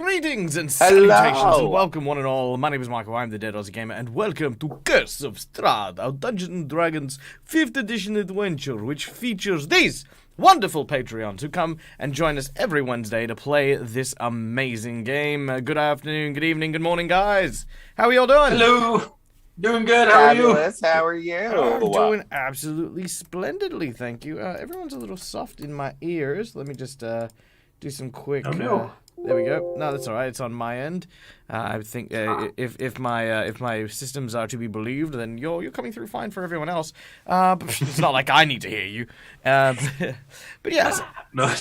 Greetings and salutations Hello. and welcome one and all. My name is Michael, I'm the Dead Aussie Gamer, and welcome to Curse of Strahd, our Dungeons & Dragons 5th edition adventure, which features these wonderful Patreons who come and join us every Wednesday to play this amazing game. Good afternoon, good evening, good morning, guys. How are y'all doing? Hello. Doing good. How are you? Fabulous. How are you? I'm doing absolutely splendidly, thank you. Everyone's a little soft in my ears. Let me just do some quick... Oh, no. There we go. No, that's all right. It's on my end. I think if my systems are to be believed, then you're coming through fine for everyone else. But it's not like I need to hear you. But yes. No.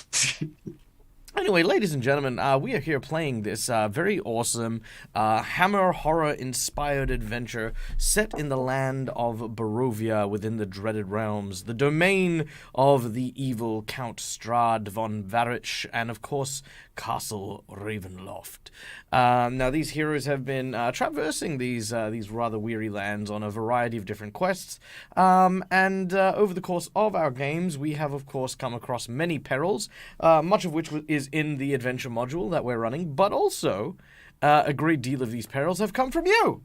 Anyway, ladies and gentlemen, we are here playing this very awesome Hammer horror-inspired adventure set in the land of Barovia within the Dreaded Realms, the domain of the evil Count Strahd von Varich, and of course, Castle Ravenloft. Now, these heroes have been traversing these rather weary lands on a variety of different quests, and over the course of our games, we have, of course, come across many perils, much of which is in the adventure module that we're running, but also a great deal of these perils have come from you,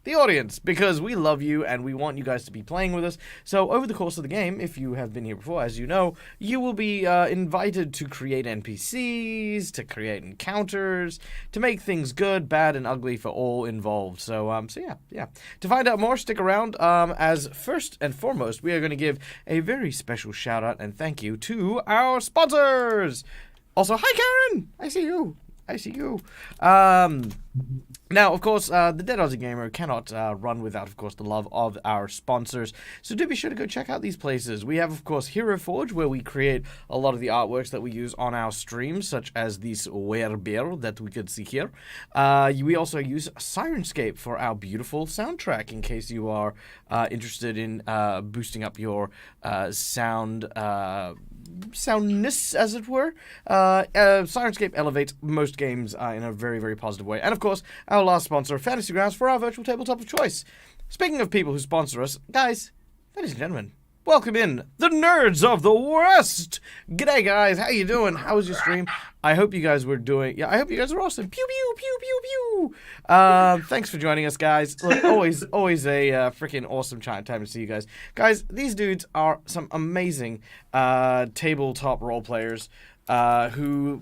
the audience, because we love you and we want you guys to be playing with us. So over the course of the game, if you have been here before, as you know, you will be invited to create NPCs, to create encounters, to make things good, bad, and ugly for all involved. So yeah. To find out more, stick around. As first and foremost, we are going to give a very special shout out and thank you to our sponsors. Also, hi Karen! I see you. Now, of course, the Dead Aussie Gamer cannot run without, of course, the love of our sponsors. So do be sure to go check out these places. We have, of course, Hero Forge, where we create a lot of the artworks that we use on our streams, such as this werebeer that we could see here. We also use Sirenscape for our beautiful soundtrack, in case you are interested in boosting up your soundness, as it were. Sirenscape elevates most games in a very, very positive way. And of course, our last sponsor, Fantasy Grounds, for our virtual tabletop of choice. Speaking of people who sponsor us, guys, ladies and gentlemen, welcome in the nerds of the West. G'day, guys. How you doing? How was your stream? I hope you guys were doing... Yeah, I hope you guys are awesome. Pew, pew, pew, pew, pew. Thanks for joining us, guys. Look, always a freaking awesome time to see you guys. Guys, these dudes are some amazing tabletop role players who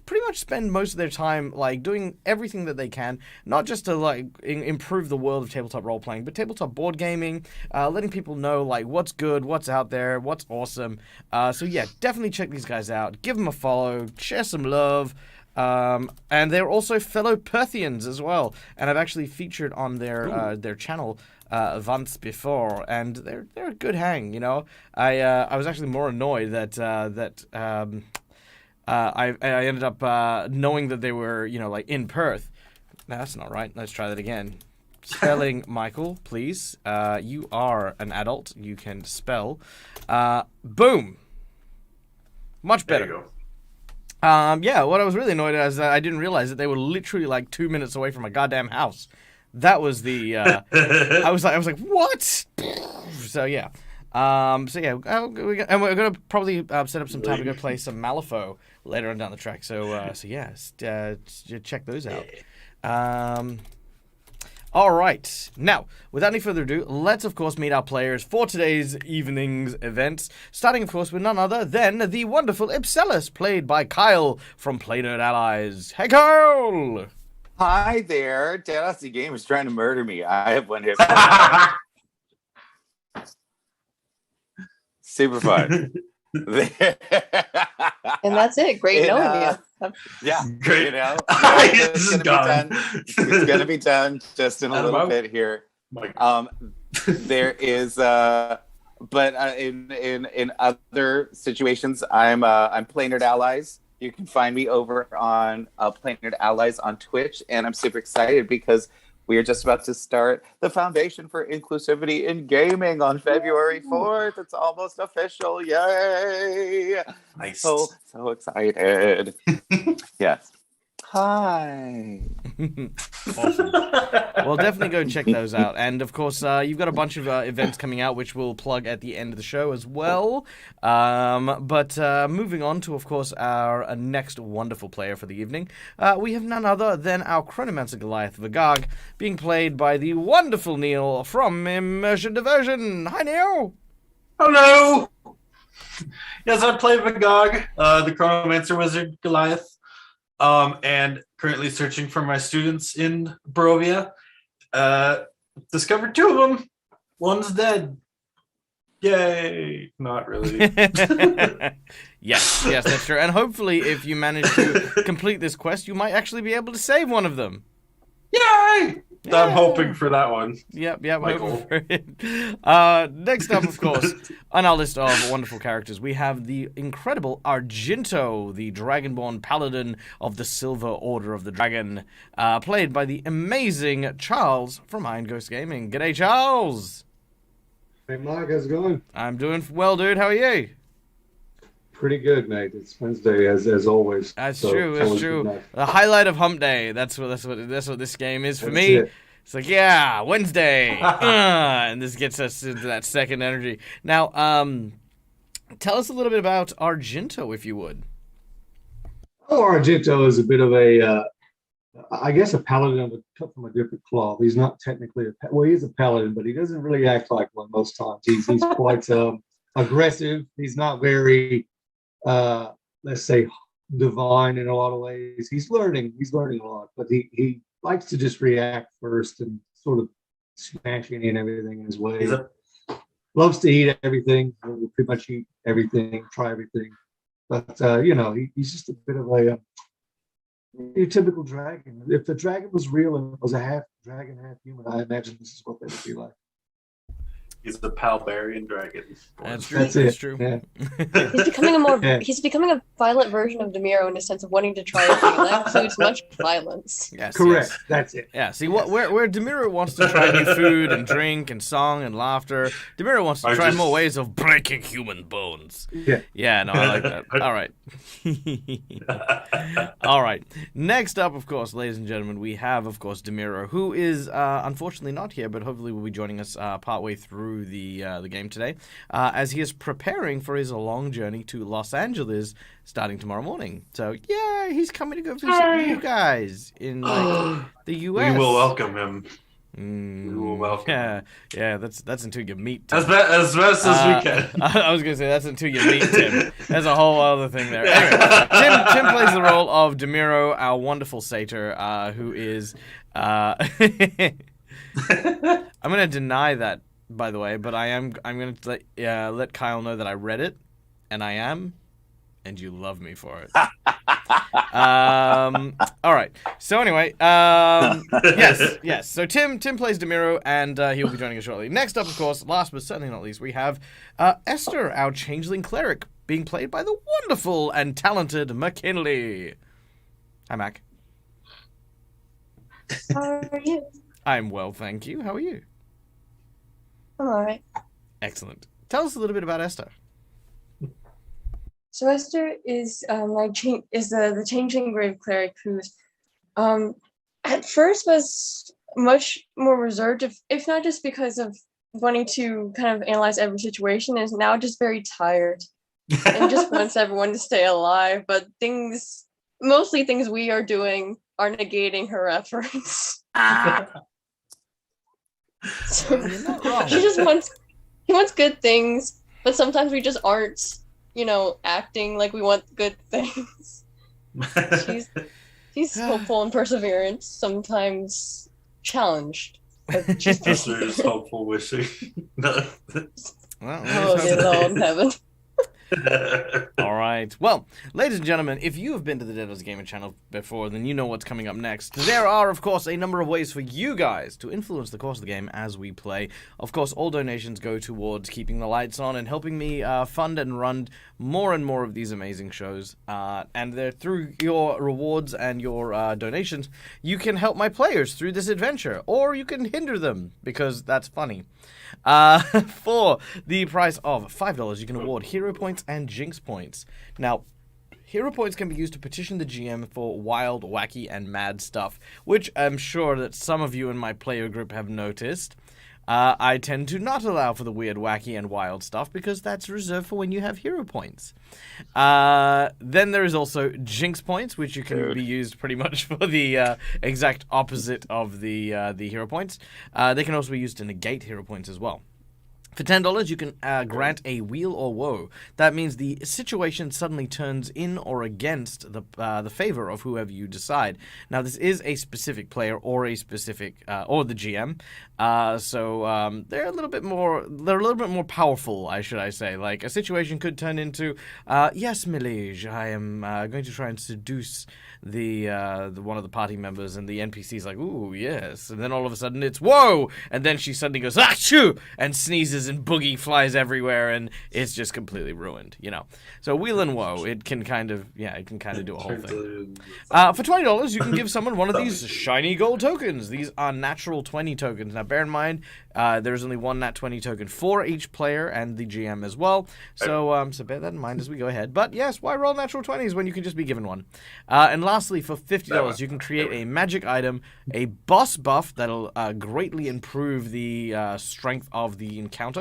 pretty much spend most of their time like doing everything that they can, not just to like improve the world of tabletop role playing, but tabletop board gaming, letting people know like what's good, what's out there, what's awesome. So yeah, definitely check these guys out. Give them a follow, share some love. And they're also fellow Perthians as well, and I've actually featured on their channel once before, and they're a good hang. You know, I was actually more annoyed that I ended up knowing that they were, you know, like in Perth. No, that's not right. Let's try that again. Spelling, Michael, please. You are an adult. You can spell. Boom. Much better. There you go. Yeah, what I was really annoyed at is that I didn't realize that they were literally like 2 minutes away from my goddamn house. That was the, I was like, what? So yeah. We're gonna probably set up some time to go play some Malifaux later on down the track. So check those out. All right. Now, without any further ado, let's of course meet our players for today's evening's events. Starting, of course, with none other than the wonderful Ipselis, played by Kyle from Play Nerd Allies. Hey, Kyle! Hi there. Dead Aussie Game is trying to murder me. I have one hit. Super fun. And that's it. Great knowing you. Yeah, Great. you know, This is gone. It's gonna be done just in a little bit here. There is, but in other situations, I'm Play Nerd Allies. You can find me over on Play Nerd Allies on Twitch, and I'm super excited because we are just about to start the Foundation for Inclusivity in Gaming on February 4th. It's almost official. Yay! Nice. So excited. Yes. Hi. Awesome. Well, definitely go check those out. And, of course, you've got a bunch of events coming out, which we'll plug at the end of the show as well. But moving on to, of course, our next wonderful player for the evening, we have none other than our Chronomancer Goliath Vagog, being played by the wonderful Neil from Immersion Diversion. Hi, Neil! Hello! Yes, I play Vagog, the Chronomancer Wizard Goliath, and currently searching for my students in Barovia. Discovered 2 of them. One's dead. Yay! Not really. Yes, that's true. And hopefully, if you manage to complete this quest, you might actually be able to save one of them. Yay! Yeah. I'm hoping for that one. Yep, hoping for it. Next up, of course, on our list of wonderful characters, we have the incredible Argento, the Dragonborn Paladin of the Silver Order of the Dragon, played by the amazing Charles from Iron Ghost Gaming. G'day, Charles! Hey, Mark, how's it going? I'm doing well, dude. How are you? Pretty good, mate. It's Wednesday, as always. That's so true. That's true. The highlight of Hump Day. That's what this game is for me. It's like, yeah, Wednesday, and this gets us into that second energy. Now, tell us a little bit about Argento, if you would. Oh, Argento is a bit of a, I guess, a paladin cut from a different cloth. He's not technically he is a paladin, but he doesn't really act like one most times. He's quite aggressive. He's not very, let's say, divine in a lot of ways. He's learning a lot, but he likes to just react first and sort of smash any and everything in his way. Loves to eat everything. Pretty much eat everything, try everything. But he's just a bit of a typical dragon. If the dragon was real and was a half dragon, half human, I imagine this is what they would be like. He's the Palbarian dragon. That's true. That's true. Yeah. He's becoming a violent version of Demiro in the sense of wanting to try everything. That includes much violence. Yes, correct. Yes. That's it. Yeah. See, where Demiro wants to try new food and drink and song and laughter, Demiro wants to try more ways of breaking human bones. Yeah. Yeah. No, I like that. All right. All right. Next up, of course, ladies and gentlemen, we have, of course, Demiro, who is unfortunately not here, but hopefully will be joining us partway through the game today, as he is preparing for his long journey to Los Angeles starting tomorrow morning. So yeah, he's coming to go visit you guys in the U.S. We will welcome him. We will welcome. Yeah. That's until you meet Tim. As best as we can. I was gonna say that's until you meet Tim. There's a whole other thing there. Anyway, Tim plays the role of Demiro, our wonderful satyr, who is. I'm gonna deny that, by the way, but I'm going to let Kyle know that I read it, and I am, and you love me for it. All right. So anyway, yes. So Tim plays Demiro, and he'll be joining us shortly. Next up, of course, last but certainly not least, we have Esther, our changeling cleric, being played by the wonderful and talented McKinley. Hi, Mac. How are you? I'm well, thank you. How are you? I'm alright. Excellent. Tell us a little bit about Esther. So Esther is the changeling grave cleric who's at first was much more reserved, if not just because of wanting to kind of analyze every situation, is now just very tired and just wants everyone to stay alive. But mostly things we are doing are negating her efforts. So, she just wants good things, but sometimes we just aren't, acting like we want good things. She's hopeful and perseverant, sometimes challenged. But she's There's hopeful wishing. Well, oh, dear Lord in heaven. All right. Well, ladies and gentlemen, if you have been to the Dead Gaming channel before, then you know what's coming up next. There are, of course, a number of ways for you guys to influence the course of the game as we play. Of course, all donations go towards keeping the lights on and helping me fund and run more and more of these amazing shows. And through your rewards and your donations, you can help my players through this adventure, or you can hinder them, because that's funny. For the price of $5, you can award hero points and jinx points. Now, Hero points can be used to petition the GM for wild, wacky, and mad stuff, which I'm sure that some of you in my player group have noticed. I tend to not allow for the weird, wacky, and wild stuff because that's reserved for when you have hero points. Then there is also jinx points, which you can be used pretty much for the exact opposite of the hero points. They can also be used to negate hero points as well. For $10, you can grant a weal or woe. That means the situation suddenly turns in or against the favor of whoever you decide. Now, this is a specific player or a specific or the GM, so they're a little bit more powerful, I say. Like a situation could turn into, yes, Milage, I am going to try and seduce the one of the party members, and the NPC's like, ooh, yes, and then all of a sudden it's whoa, and then she suddenly goes achoo, and sneezes and boogie flies everywhere, and it's just completely ruined, you know. So wheel and woe, it can kind of do a whole thing. For $20, you can give someone one of these shiny gold tokens. These are natural 20 tokens. Now bear in mind, there's only one nat 20 token for each player and the GM as well. So bear that in mind as we go ahead. But yes, why roll natural 20s when you can just be given one? And lastly, for $50, you can create a magic item, a boss buff that'll greatly improve the strength of the encounter.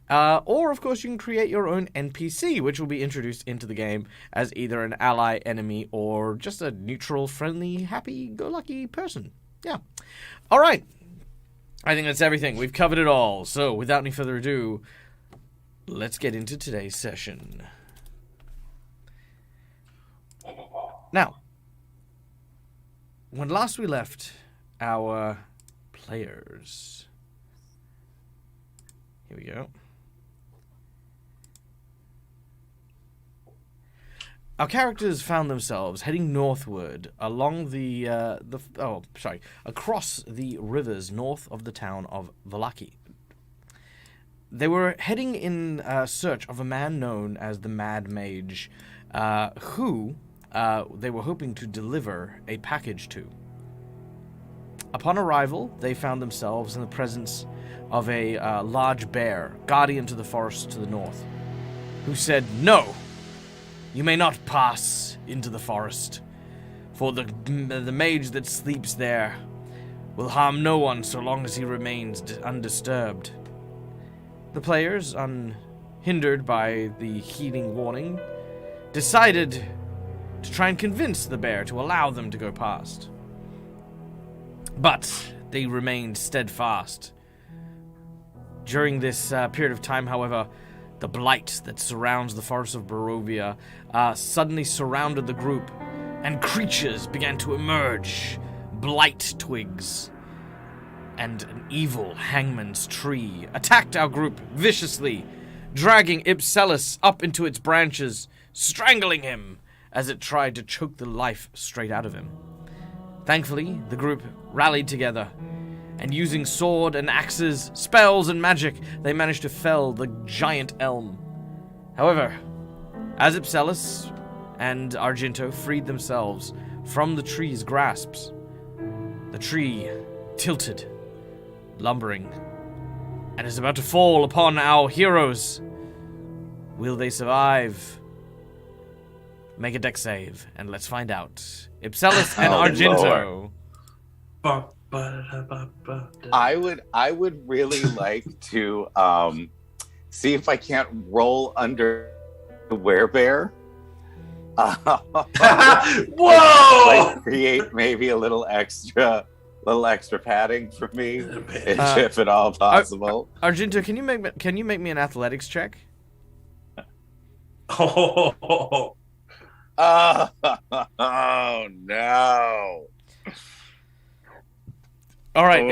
Or, of course, you can create your own NPC, which will be introduced into the game as either an ally, enemy, or just a neutral, friendly, happy-go-lucky person. Yeah. All right. I think that's everything. We've covered it all. So, without any further ado, let's get into today's session. Now, when last we left our players... Here we go. Our characters found themselves heading northward along across the rivers north of the town of Vallaki. They were heading in search of a man known as the Mad Mage, who they were hoping to deliver a package to. Upon arrival, they found themselves in the presence of a large bear, guardian to the forest to the north, who said, "No! You may not pass into the forest, for the mage that sleeps there will harm no one so long as he remains undisturbed." The players, unhindered by the heeding warning, decided to try and convince the bear to allow them to go past. But they remained steadfast. During this period of time, however, the blight that surrounds the forest of Barovia suddenly surrounded the group, and creatures began to emerge. Blight twigs and an evil hangman's tree attacked our group viciously, dragging Ipselus up into its branches, strangling him as it tried to choke the life straight out of him. Thankfully, the group rallied together, and using sword and axes, spells and magic, they managed to fell the giant elm. However, as Ipselus and Argento freed themselves from the tree's grasps, the tree tilted, lumbering, and is about to fall upon our heroes. Will they survive? Make a dex save, and let's find out. Ipselus and Argento. I would really like to see if I can't roll under the werebear. Whoa! Like create maybe a little extra padding for me, if at all possible. Argento, can you make me an athletics check? Oh no. All right,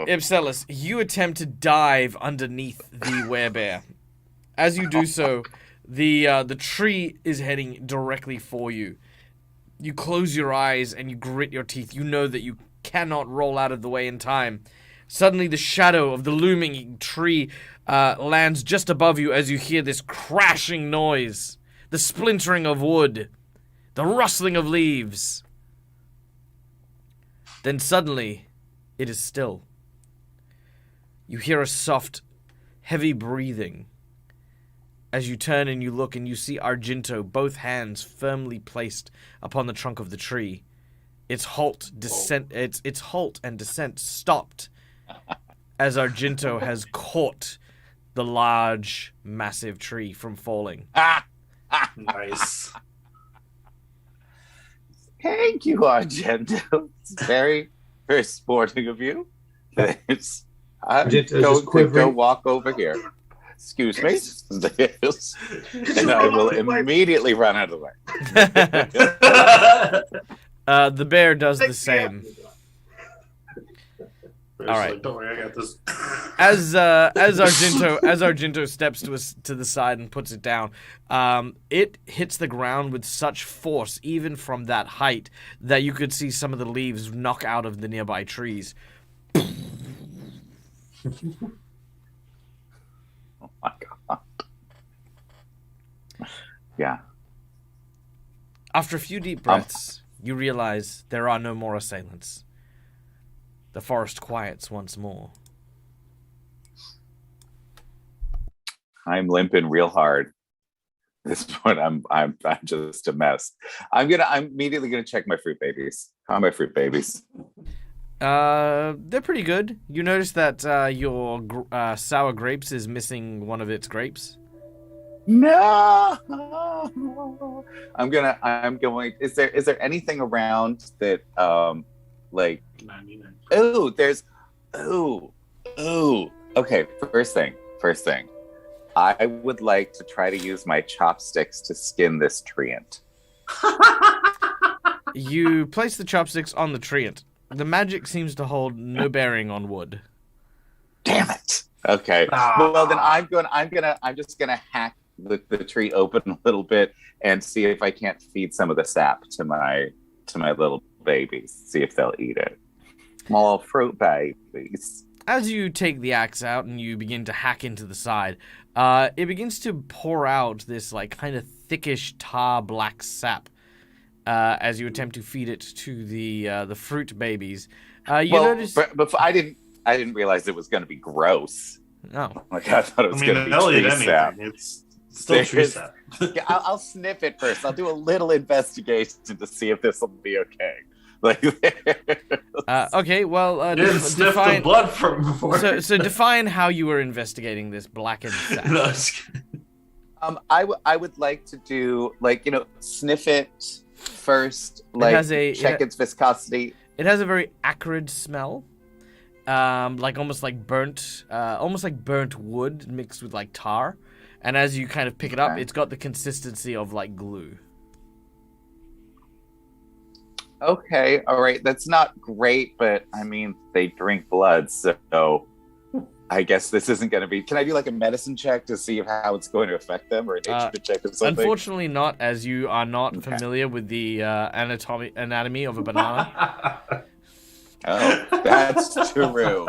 Ipselus, you attempt to dive underneath the werebear. As you do so, the tree is heading directly for you. You close your eyes and you grit your teeth. You know that you cannot roll out of the way in time. Suddenly, the shadow of the looming tree lands just above you as you hear this crashing noise, the splintering of wood, the rustling of leaves. Then suddenly, it is still. You hear a soft, heavy breathing as you turn and you look and you see Argento, both hands firmly placed upon the trunk of the tree. Its halt and descent stopped as Argento has caught the large, massive tree from falling. Nice. Thank you, Argento. It's very, very sporting of you. I'm going to go walk over here. Excuse me. And I will immediately run out of the way. The bear does the same. All right. Don't worry, I got this. As Argento steps to the side and puts it down, it hits the ground with such force, even from that height, that you could see some of the leaves knock out of the nearby trees. Oh my god. Yeah. After a few deep breaths, you realize there are no more assailants. The forest quiets once more. I'm limping real hard. At this point, I'm just a mess. I'm immediately gonna check my fruit babies. How are my fruit babies? They're pretty good. You notice that your sour grapes is missing one of its grapes. No. I'm going. Is there anything around that like? Okay. First thing. I would like to try to use my chopsticks to skin this treant. You place the chopsticks on the treant. The magic seems to hold no bearing on wood. Damn it. Okay. Well, then I'm just gonna hack the tree open a little bit and see if I can't feed some of the sap to my little babies. See if they'll eat it. Small fruit babies. As you take the axe out and you begin to hack into the side, it begins to pour out this like kind of thickish tar black sap. As you attempt to feed it to the fruit babies, notice. But I didn't realize it was going to be gross. No, like I thought it was going to be tree sap. It's still tree sap. Yeah, I'll sniff it first. I'll do a little investigation to see if this will be okay. Like, okay, well, you didn't sniff the blood from before. So define how you were investigating this blackened sap. No, I would like to do sniff it first, check its viscosity. It has a very acrid smell, almost like burnt wood mixed with like tar. And as you kind of pick it up, it's got the consistency of like glue. Okay, all right, that's not great, but I mean they drink blood, so I guess this isn't going to be. Can I do like a medicine check to see how it's going to affect them, or a nature check or something? Unfortunately, not, as you are not familiar with the anatomy of a banana. Oh, that's true.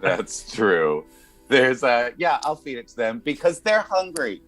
That's true. There's I'll feed it to them because they're hungry.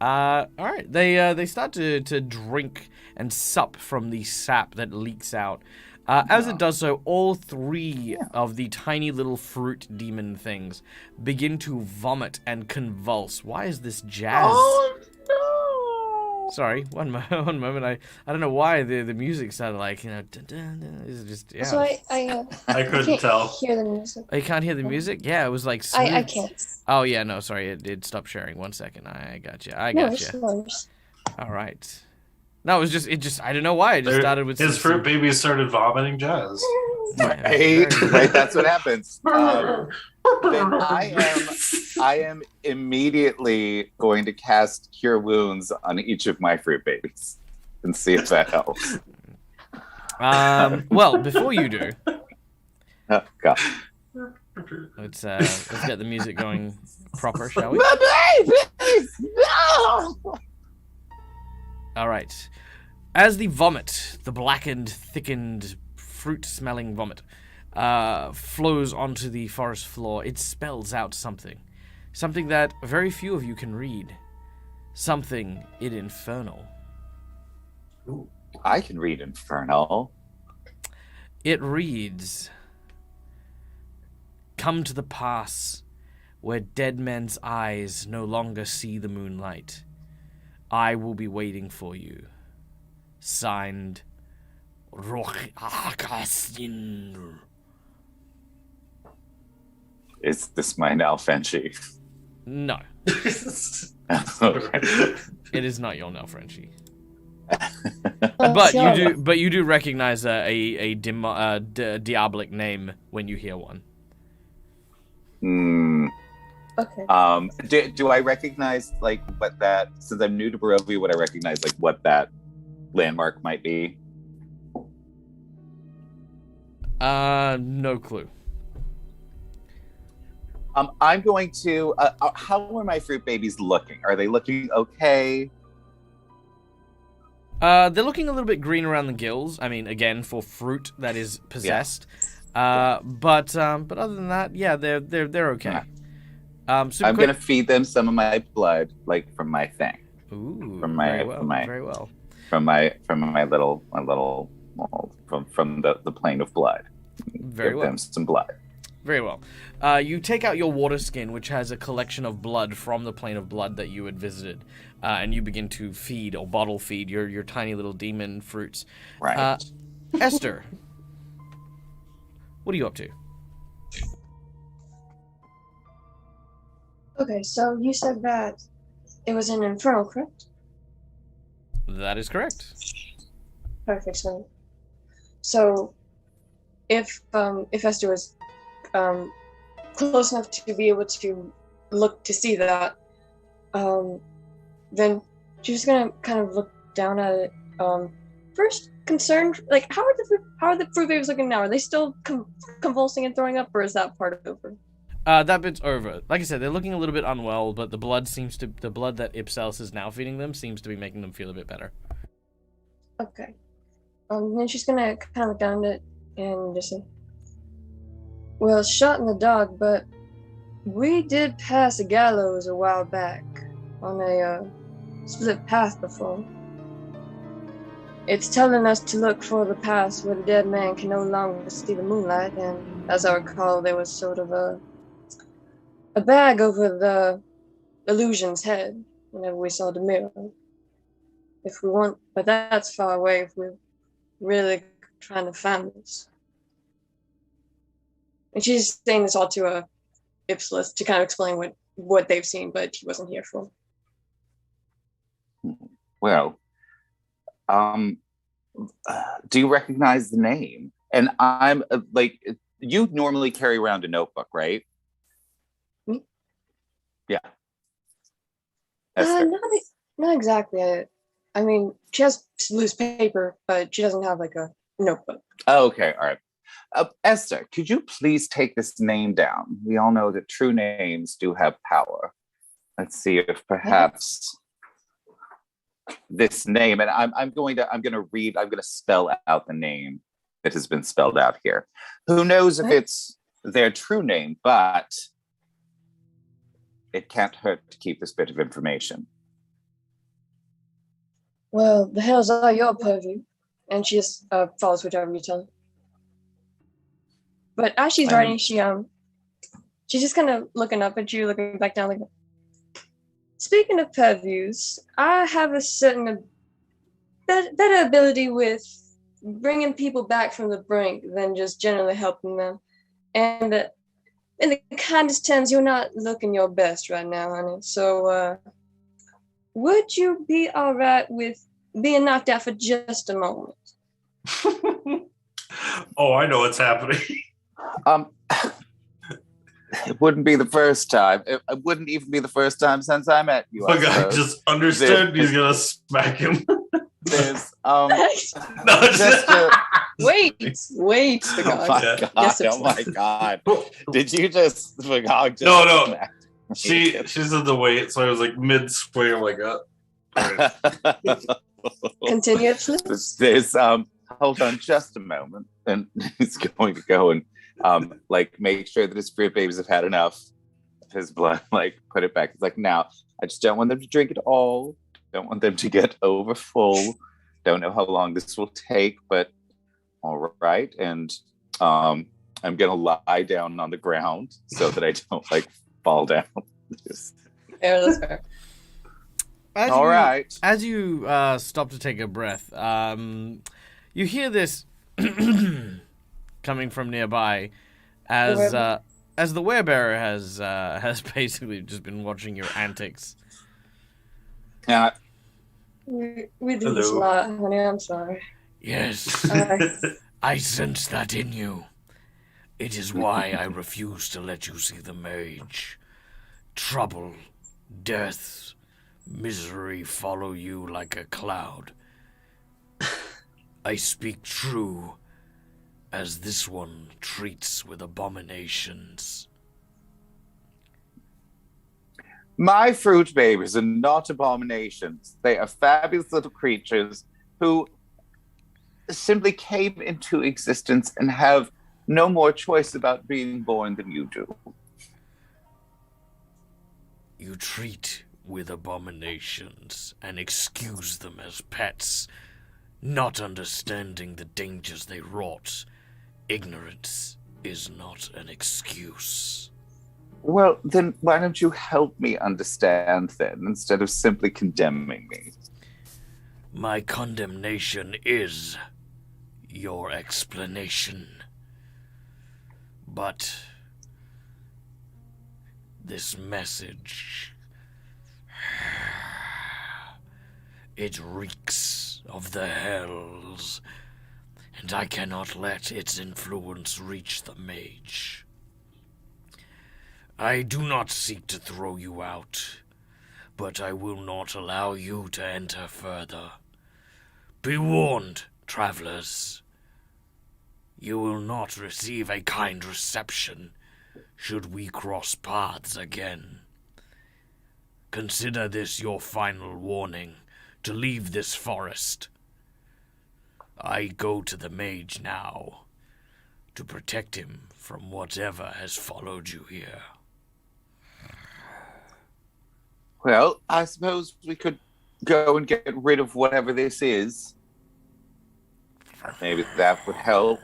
All right, they start to drink and sup from the sap that leaks out. As it does so, all three of the tiny little fruit demon things begin to vomit and convulse. Why is this jazz? Oh no! Sorry, one moment. I don't know why the music sounded like dun, dun, dun. It's just So I couldn't tell. Hear the music. Oh, you can't hear the music? Yeah, it was like I smooth. can't. Oh yeah, no, sorry, it stopped sharing. 1 second. I got you. No. All right. No, it just I don't know why. It just started with his fruit babies started vomiting jazz. Right, that's what happens. But I am immediately going to cast Cure Wounds on each of my fruit babies and see if that helps. Well, before you do, oh, God. let's get the music going proper, shall we? My babies! No! All right. As the vomit, the blackened, thickened, fruit-smelling vomit, flows onto the forest floor, it spells out something. Something that very few of you can read. Something infernal. Ooh, I can read infernal. It reads, "Come to the pass where dead men's eyes no longer see the moonlight. I will be waiting for you. Signed, Roch Akasin. Is this my now Frenchie? No, it is not your now, Frenchie. But you do recognize a diabolic name when you hear one. Okay. Do I recognize like what that? Since I'm new to Barovia, would I recognize like what that landmark might be? No clue. I'm going to. How are my fruit babies looking? Are they looking okay? They're looking a little bit green around the gills. I mean, again, for fruit that is possessed. Yeah. But other than that, yeah, they're okay. I'm gonna feed them some of my blood, like from my thing. Ooh, from my little from the plane of blood. Give them some blood. Very well. You take out your water skin, which has a collection of blood from the plane of blood that you had visited, and you begin to feed or bottle feed your tiny little demon fruits. Right. Esther, what are you up to? Okay, so you said that it was an infernal, correct? That is correct. Perfect. So if Esther was close enough to be able to look to see that, then she's gonna kind of look down at it. First, concerned, like how are the fruit babies looking now? Are they still convulsing and throwing up, or is that part over? That bit's over. Like I said, they're looking a little bit unwell, but the blood that Ipsalis is now feeding them seems to be making them feel a bit better. Okay. Then she's gonna kind of look down at it and just say, well, shot in the dark, but we did pass a gallows a while back on a split path before. It's telling us to look for the path where the dead man can no longer see the moonlight, and as I recall, there was sort of a bag over the illusion's head whenever we saw the mirror. If we want, but that's far away if we're really trying to find this. And she's saying this all to Ipsalis to kind of explain what they've seen, but he wasn't here for. Well, do you recognize the name? And I'm like, you normally carry around a notebook, right? Me? Yeah. Not exactly. I mean, she has loose paper, but she doesn't have like a notebook. Oh, okay, all right. Esther, could you please take this name down? We all know that true names do have power. Let's see if perhaps this name, and I'm going to spell out the name that has been spelled out here. Who knows if it's their true name, but it can't hurt to keep this bit of information. Well, the hells are your purview, and she just follows whichever you tell her. But as she's writing, she's just kind of looking up at you, looking back down, like. Speaking of purviews, I have a certain better ability with bringing people back from the brink than just generally helping them. And in the kindest terms, you're not looking your best right now, honey. So, would you be all right with being knocked out for just a moment? Oh, I know what's happening. It wouldn't be the first time. It wouldn't even be the first time since I met you. The guy just understood he's gonna smack him. There's wait. Oh my god! Did you just? No. She said the wait, so I was like mid swing. I'm like, Continue, please. There's hold on just a moment, and he's going to go and make sure that his fruit babies have had enough of his blood, put it back. It's like, now, I just don't want them to drink it all. Don't want them to get over full. Don't know how long this will take, but all right. And I'm going to lie down on the ground so that I don't fall down. Yeah, that's fair. All right. As you stop to take a breath, you hear this coming from nearby, as the werebearer has basically just been watching your antics. Yeah. We do this a lot, honey. I'm sorry. Yes, I sense that in you. It is why I refuse to let you see the mage. Trouble, death, misery follow you like a cloud. I speak true, as this one treats with abominations. My fruit babies are not abominations. They are fabulous little creatures who simply came into existence and have no more choice about being born than you do. You treat with abominations and excuse them as pets, not understanding the dangers they wrought. Ignorance is not an excuse. Well, then why don't you help me understand then, instead of simply condemning me? My condemnation is your explanation. But this message, it reeks of the hells, and I cannot let its influence reach the mage. I do not seek to throw you out, but I will not allow you to enter further. Be warned, travelers. You will not receive a kind reception should we cross paths again. Consider this your final warning to leave this forest. I go to the mage now to protect him from whatever has followed you here. Well, I suppose we could go and get rid of whatever this is. Maybe that would help.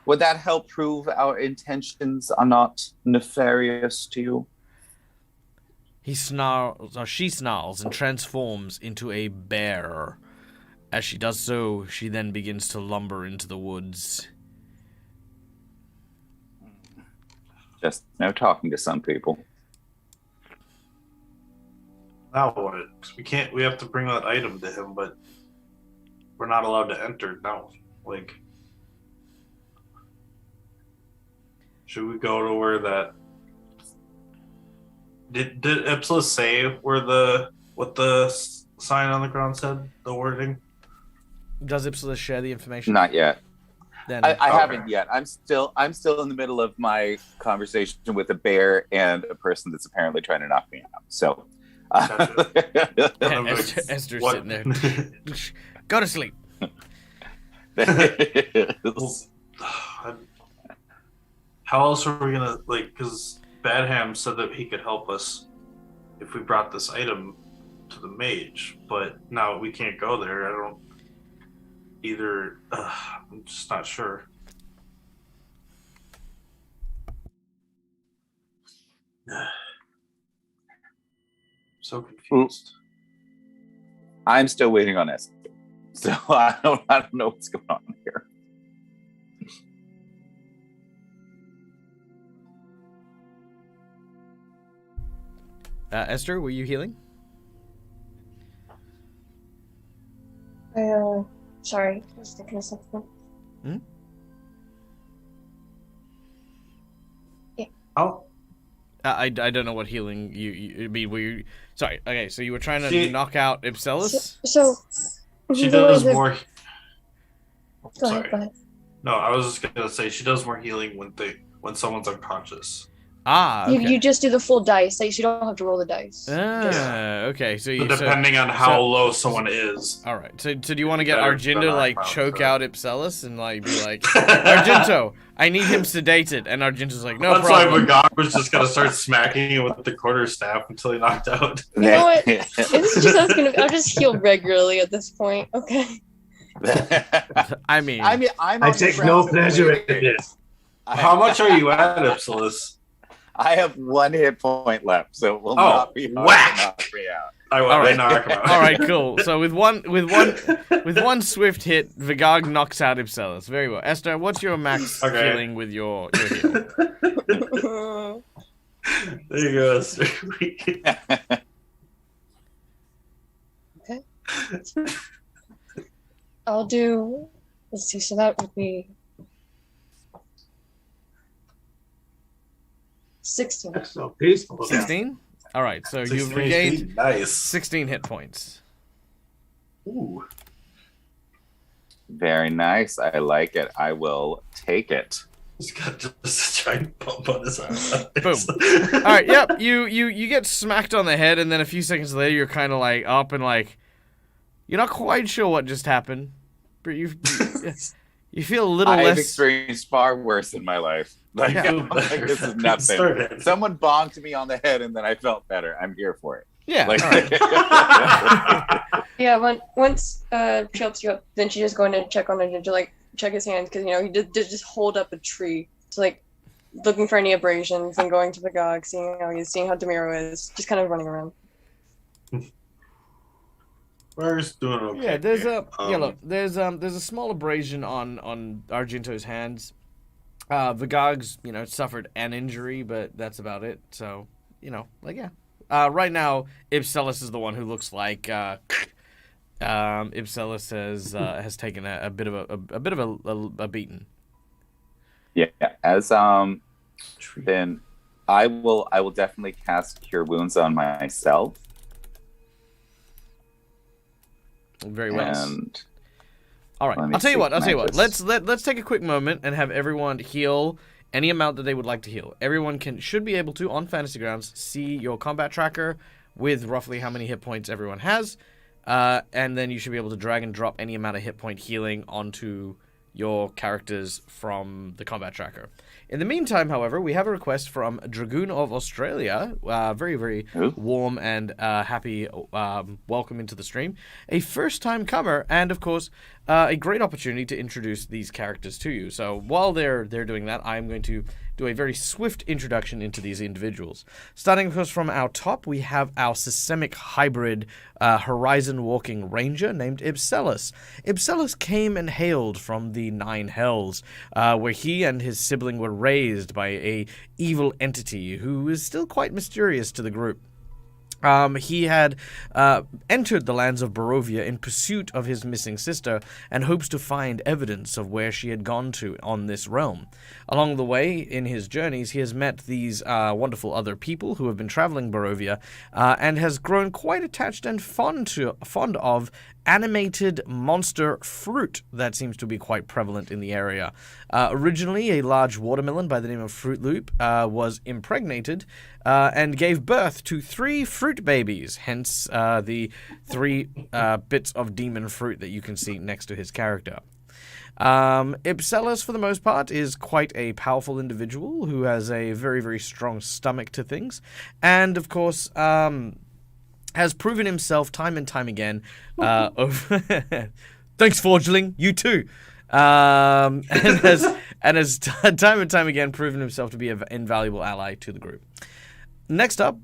Would that help prove our intentions are not nefarious to you? He snarls, or she snarls, and transforms into a bear. As she does so, she then begins to lumber into the woods. Just no talking to some people. Now what? We have to bring that item to him, but we're not allowed to enter now. Like, should we go to where that? Did Ipsla say what the sign on the ground said? The wording. Does Ipsla share the information? Not yet. Then I haven't yet. I'm still in the middle of my conversation with a bear and a person that's apparently trying to knock me out. So, Esther's sitting there. Go to sleep. How else are we gonna because Badham said that he could help us if we brought this item to the mage, but now we can't go there. I don't either. I'm just not sure. So confused. I'm still waiting on Esther, so I don't know what's going on here. Esther, were you healing? Sorry, I was thinking of something. Yeah. Oh. I don't know what healing you mean. Were you sorry? Okay, so you were trying to knock out Ipselis. So she does more. Go ahead. No, I was just gonna say she does more healing when someone's unconscious. Ah, okay. You just do the full dice. So you don't have to roll the dice. Okay. So depending on how low someone is. All right. So do you want to get Argento to choke out Ipselis and be like, Argento, I need him sedated, and Argento's like, no problem. That's why Magog was just gonna start smacking him with the quarterstaff until he knocked out. You know what? I'll just heal regularly at this point. Okay. I mean, I take no pleasure in this. How much are you at, Ipsilis? I have 1 hit point left, so it will not be hard whack. to knock me out. All right, cool. So with one swift hit, Vigog knocks out Ipselis. Very well. Esther, what's your max healing with your heal? There you go, Esther. Okay. I'll do. Let's see. So that would be 16. That's so peaceful. 16. All right. So 16 you've regained nice. 16 hit points. Ooh. Very nice. I like it. I will take it. He's got just a giant bump on his arm. Boom. All right. Yep. You get smacked on the head, and then a few seconds later, you're kind of like up and like you're not quite sure what just happened, but you feel a little less. I've experienced far worse in my life. Like, Yeah. like, this is nothing. Someone bonked me on the head, and then I felt better. I'm here for it. Yeah. Like, all right. Yeah. Once she helps you up, then she just going to check on him to like check his hands because he did just hold up a tree, so like looking for any abrasions and going to the Gog, seeing how Demiro is, just kind of running around. Where's doing okay? Yeah, there's a small abrasion on Argento's hands. Vigog's, suffered an injury, but that's about it. So, right now, Ipselis is the one who looks like Ipselis has taken a bit of a beating. Yeah, as then I will definitely cast Cure Wounds on myself. Very well. And all right, I'll tell you what. Let's take a quick moment and have everyone heal any amount that they would like to heal. Everyone should be able to, on Fantasy Grounds, see your combat tracker with roughly how many hit points everyone has, and then you should be able to drag and drop any amount of hit point healing onto your characters from the combat tracker. In the meantime, however, we have a request from Dragoon of Australia. Very, very warm and happy welcome into the stream. A first-time comer, and of course, a great opportunity to introduce these characters to you. So while they're doing that, I'm going to do a very swift introduction into these individuals. Starting, of course, from our top, we have our systemic hybrid horizon-walking ranger named Ipselis. Ipselis came and hailed from the Nine Hells, where he and his sibling were raised by a evil entity who is still quite mysterious to the group. He had entered the lands of Barovia in pursuit of his missing sister and hopes to find evidence of where she had gone to on this realm. Along the way, in his journeys, he has met these wonderful other people who have been traveling Barovia and has grown quite attached and fond of animated monster fruit that seems to be quite prevalent in the area. Originally, a large watermelon by the name of Fruit Loop was impregnated and gave birth to 3 fruit babies, hence the 3 bits of demon fruit that you can see next to his character. Ipselis, for the most part, is quite a powerful individual who has a very, very strong stomach to things, and, of course, has proven himself time and time again over... Thanks, Forgeling. You too. And has time and time again proven himself to be an invaluable ally to the group. Next up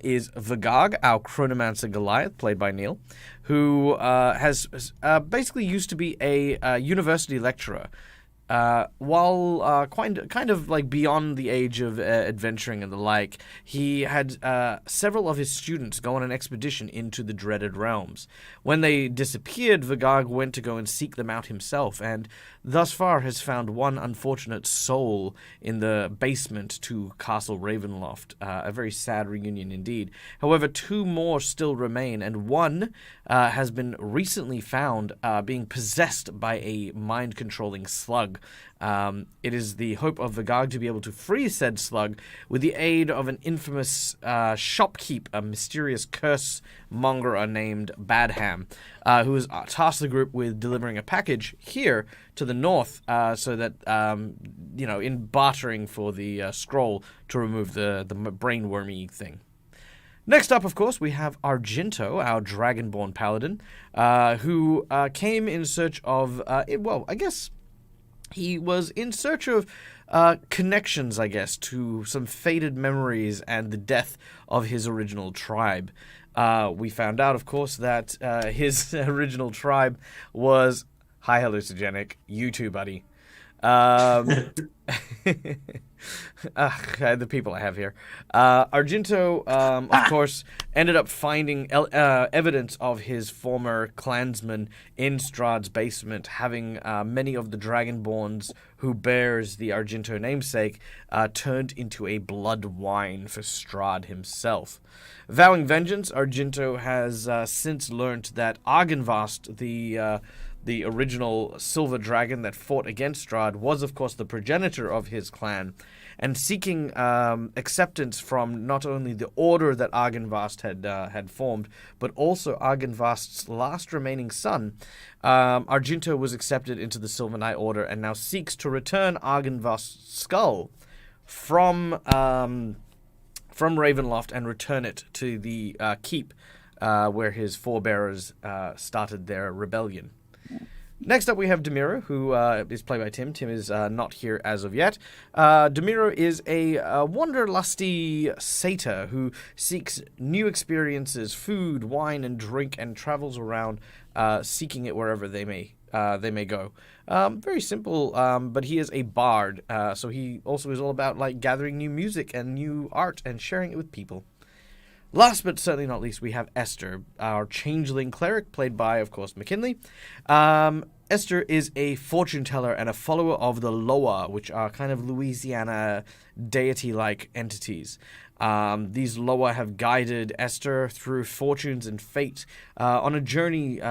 is Vigog, our Chronomancer Goliath, played by Neil, who has basically used to be a university lecturer. While kind of like beyond the age of adventuring and the like, he had several of his students go on an expedition into the dreaded realms. When they disappeared, Vigog went to go and seek them out himself, and thus far has found one unfortunate soul in the basement to Castle Ravenloft. A very sad reunion indeed. However, 2 more still remain, and one has been recently found being possessed by a mind-controlling slug. It is the hope of Vigog to be able to free said slug with the aid of an infamous shopkeep, a mysterious curse mongerer named Badham, who has tasked the group with delivering a package here to the north so that, in bartering for the scroll to remove the brain-wormy thing. Next up, of course, we have Argento, our Dragonborn Paladin, who came in search of, he was in search of connections, I guess, to some faded memories and the death of his original tribe. We found out, of course, that his original tribe was high hallucinogenic. You too, buddy. The people I have here. Argento, of course, ended up finding evidence of his former clansmen in Strahd's basement, having many of the Dragonborns who bears the Argento namesake turned into a blood wine for Strahd himself. Vowing vengeance, Argento has since learnt that Argynvast, the original silver dragon that fought against Strahd, was of course the progenitor of his clan, and seeking acceptance from not only the order that Argynvast had formed, but also Argynvast's last remaining son, Argento was accepted into the Silver Knight Order and now seeks to return Argynvast's skull from Ravenloft and return it to the keep where his forebearers started their rebellion. Next up, we have Demiro, who is played by Tim. Tim is not here as of yet. Demiro is a wanderlusty satyr who seeks new experiences, food, wine, and drink, and travels around seeking it wherever they may go. Very simple, but he is a bard, so he also is all about like gathering new music and new art and sharing it with people. Last but certainly not least, we have Esther, our changeling cleric, played by, of course, McKinley. Esther is a fortune teller and a follower of the Loa, which are kind of Louisiana deity-like entities. These Loa have guided Esther through fortunes and fate on a journey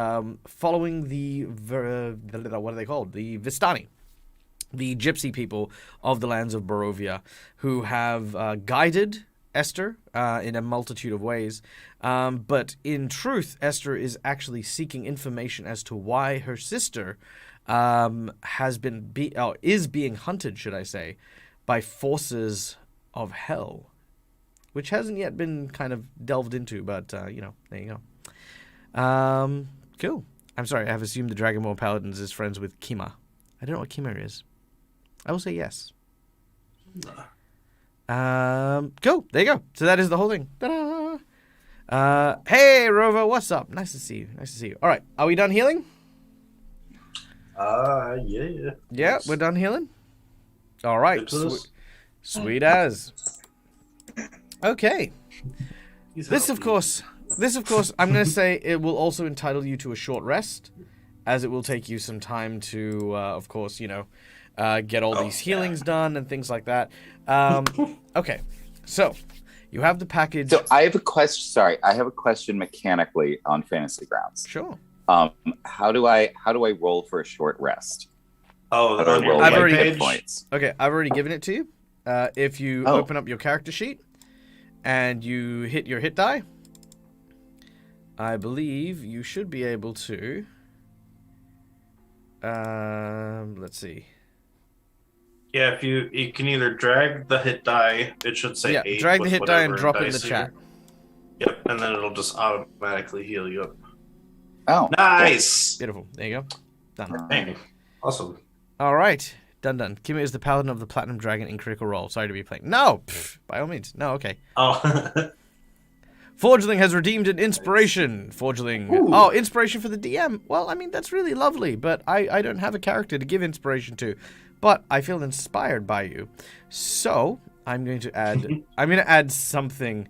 following the what are they called? The Vistani, the gypsy people of the lands of Barovia, who have guided Esther in a multitude of ways, but in truth, Esther is actually seeking information as to why her sister is being hunted, should I say, by forces of hell, which hasn't yet been kind of delved into, but there you go. Cool. I'm sorry, I have assumed the Dragonborn Paladins is friends with Kima. I don't know what Kima is. I will say yes. Cool. There you go. So that is the whole thing. Ta-da! Hey, Rovo, what's up? Nice to see you. Nice to see you. All right, are we done healing? Yeah. Yeah, we're done healing. All right. Sweet as. Okay. This, of course, I'm going to say it will also entitle you to a short rest, as it will take you some time to, of course, get all these healings done and things like that. Okay, so you have the package. So I have a question. Sorry, I have a question mechanically on Fantasy Grounds. Sure. How do I roll for a short rest? Oh, How do I roll I've already hit points? Okay, I've already given it to you. If you open up your character sheet and you hit your hit die, I believe you should be able to. Let's see. Yeah, if you can either drag the hit die, it should say 8. Drag the hit die and drop it in the dice chat. Yep, and then it'll just automatically heal you up. Oh, Nice! Beautiful. There you go. Done. Dang. Awesome. All right. Done. Kima is the paladin of the Platinum Dragon in Critical Role. Sorry to be playing. No! By all means. No, okay. Oh. Forgeling has redeemed an inspiration. Forgeling. Ooh. Oh, inspiration for the DM. Well, I mean, that's really lovely, but I don't have a character to give inspiration to. But I feel inspired by you. So, I'm going to add something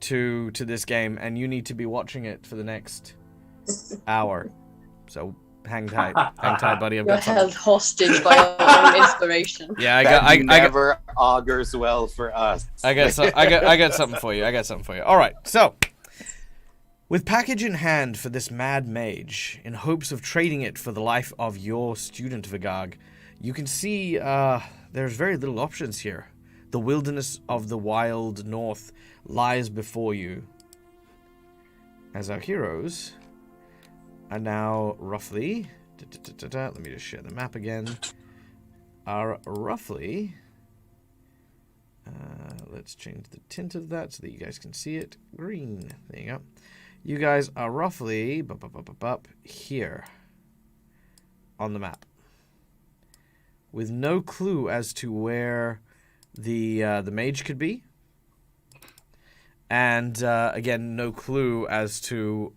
to this game, and you need to be watching it for the next hour. So, hang tight, buddy. You're held hostage by your own inspiration. Yeah, I never augurs well for us. I got something for you. All right, so with package in hand for this mad mage, in hopes of trading it for the life of your student Vigag, you can see there's very little options here. The wilderness of the wild north lies before you, as our heroes are now roughly, let me just share the map again, are roughly, let's change the tint of that so that you guys can see it, green, there you go. You guys are roughly here on the map. with no clue as to where the mage could be. And again, no clue as to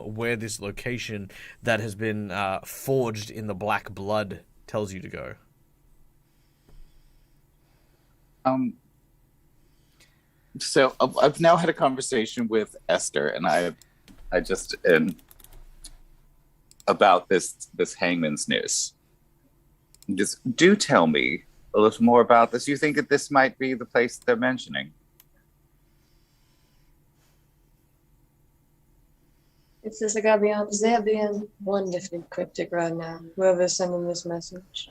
where this location that has been forged in the black blood tells you to go. So I've now had a conversation with Esther, and I just about this hangman's noose. Just do tell me a little more about this. You think that this might be the place they're mentioning? It says I gotta be honest, they're being wonderfully cryptic right now. Whoever's sending this message.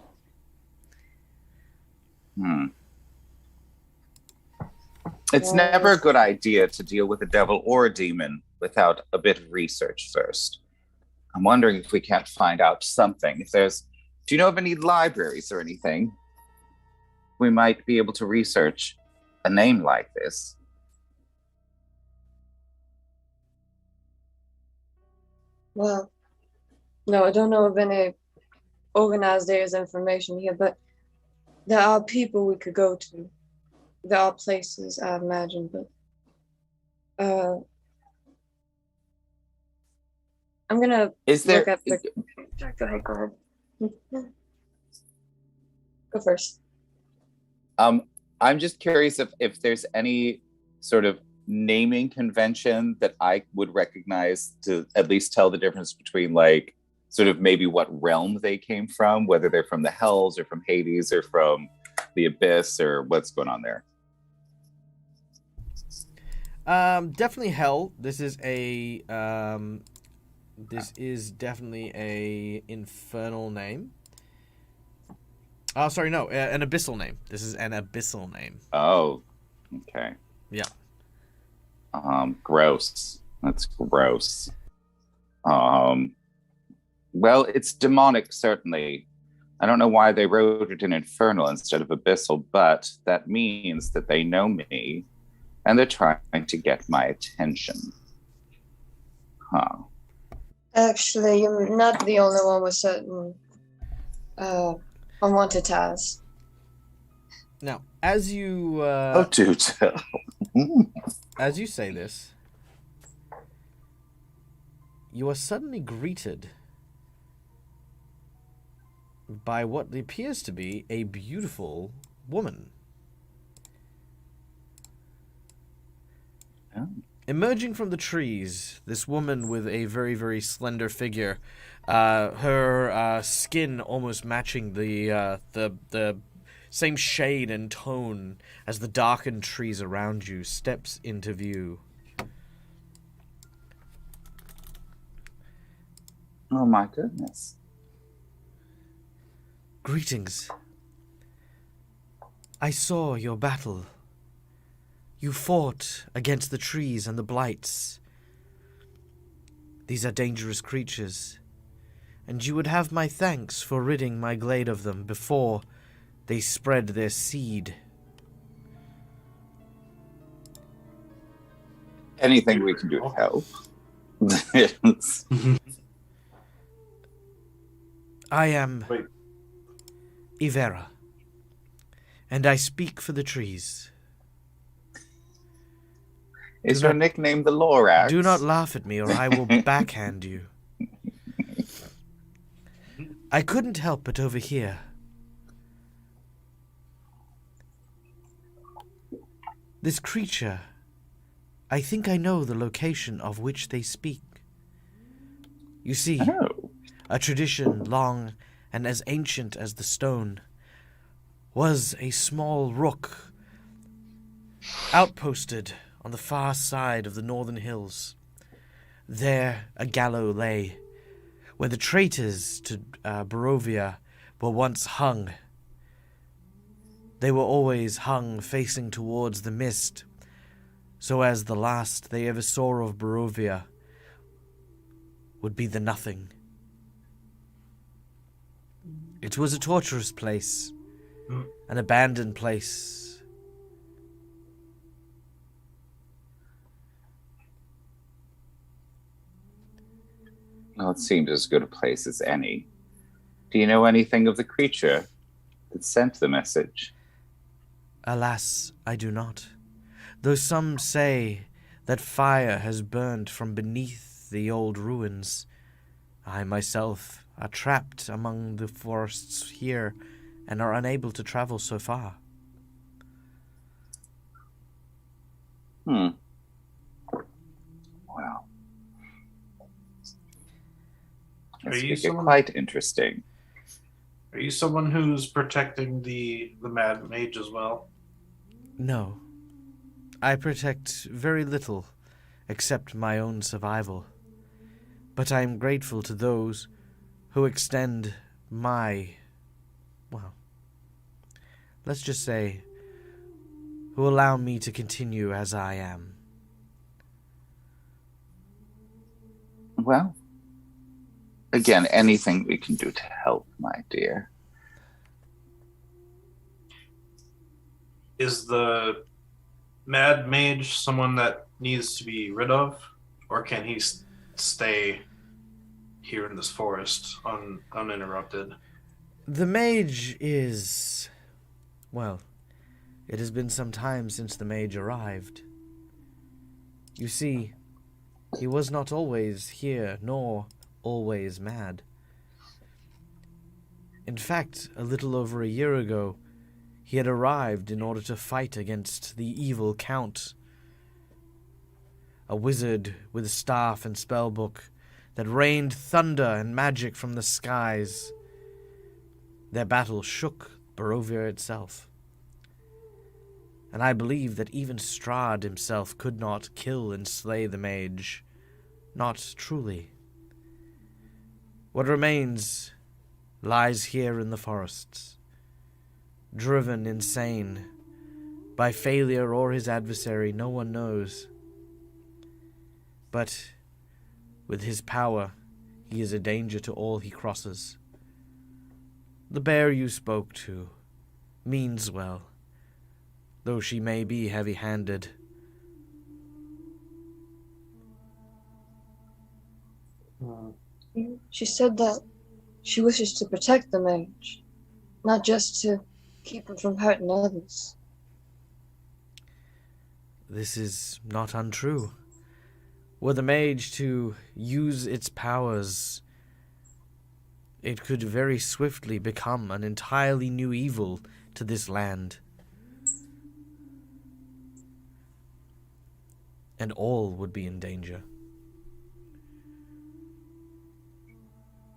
It's never a good idea to deal with a devil or a demon without a bit of research first. I'm wondering if we can't find out something. Do you know of any libraries or anything? We might be able to research a name like this. Well, no, I don't know of any organized areas of information here, but there are people we could go to. There are places, I imagine, but I'm gonna look at the. Go ahead. Go first. I'm just curious if there's any sort of naming convention that I would recognize to at least tell the difference between, like, sort of maybe what realm they came from, whether they're from the Hells or from Hades or from the Abyss, or what's going on there. Definitely Hell. This is definitely a infernal name. Oh, sorry, no, an abyssal name. This is an abyssal name. Oh, okay. Yeah. Gross. That's gross. Well, it's demonic, certainly. I don't know why they wrote it in infernal instead of abyssal, but that means that they know me, and they're trying to get my attention. Huh. Actually, you're not the only one with certain unwanted ties. Now, as you do tell. As you say this, you are suddenly greeted by what appears to be a beautiful woman. Oh. Emerging from the trees, this woman with a very, very slender figure, her skin almost matching the same shade and tone as the darkened trees around you, steps into view. Oh my goodness. Greetings. I saw your battle. You fought against the trees and the blights. These are dangerous creatures, and you would have my thanks for ridding my glade of them before they spread their seed. Anything we can do to help. I am Ivera, and I speak for the trees. Is your nickname the Lorax? Do not laugh at me, or I will backhand you. I couldn't help but overhear. This creature, I think I know the location of which they speak. You see, a tradition long and as ancient as the stone was a small rook outposted on the far side of the northern hills. There a gallows lay, where the traitors to Barovia were once hung. They were always hung facing towards the mist, so as the last they ever saw of Barovia would be the nothing. It was a torturous place, an abandoned place. Well, it seems as good a place as any. Do you know anything of the creature? that sent the message? Alas, I do not. Though some say that fire has burned from beneath the old ruins, I myself are trapped among the forests here and are unable to travel so far. Wow. That's quite interesting. Are you someone who's protecting the Mad Mage as well? No. I protect very little, except my own survival. But I am grateful to those who extend let's just say, who allow me to continue as I am. Well, again, anything we can do to help, my dear. Is the Mad Mage someone that needs to be rid of, or can he stay here in this forest uninterrupted? The mage is... well, it has been some time since the mage arrived. You see, he was not always here, nor always mad. In fact, a little over a year ago, he had arrived in order to fight against the evil Count, a wizard with a staff and spellbook that rained thunder and magic from the skies. Their battle shook Barovia itself. And I believe that even Strahd himself could not kill and slay the mage. Not truly. What remains lies here in the forests, driven insane by failure or his adversary, no one knows. But with his power, he is a danger to all he crosses. The bear you spoke to means well, though she may be heavy-handed. She said that she wishes to protect the mage, not just to keep him from hurting others. This is not untrue. Were the mage to use its powers, it could very swiftly become an entirely new evil to this land. And all would be in danger.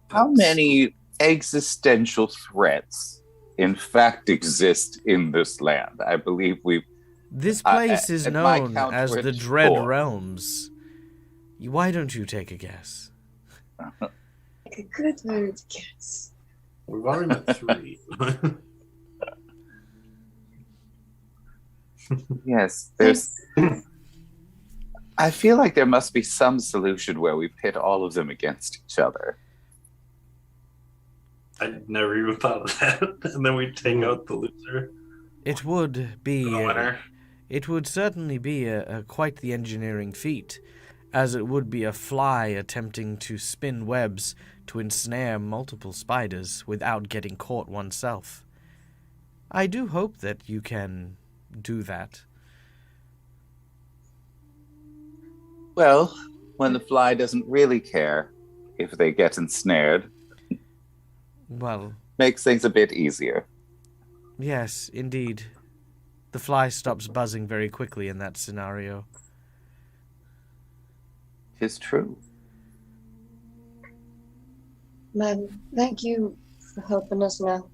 How many existential threats, in fact, exist in this land? I believe This place is known as the Dread 4. Realms. Why don't you take a guess? A good word, guess. We've already met 3. Yes, there's... I feel like there must be some solution where we pit all of them against each other. I never even thought of that. And then we take out the loser. It would be... The winner. It would certainly be quite the engineering feat, as it would be a fly attempting to spin webs to ensnare multiple spiders without getting caught oneself. I do hope that you can do that. Well, when the fly doesn't really care if they get ensnared, Well, makes things a bit easier. yes, indeed. The fly stops buzzing very quickly in that scenario. 'Tis true. Madam, thank you for helping us now.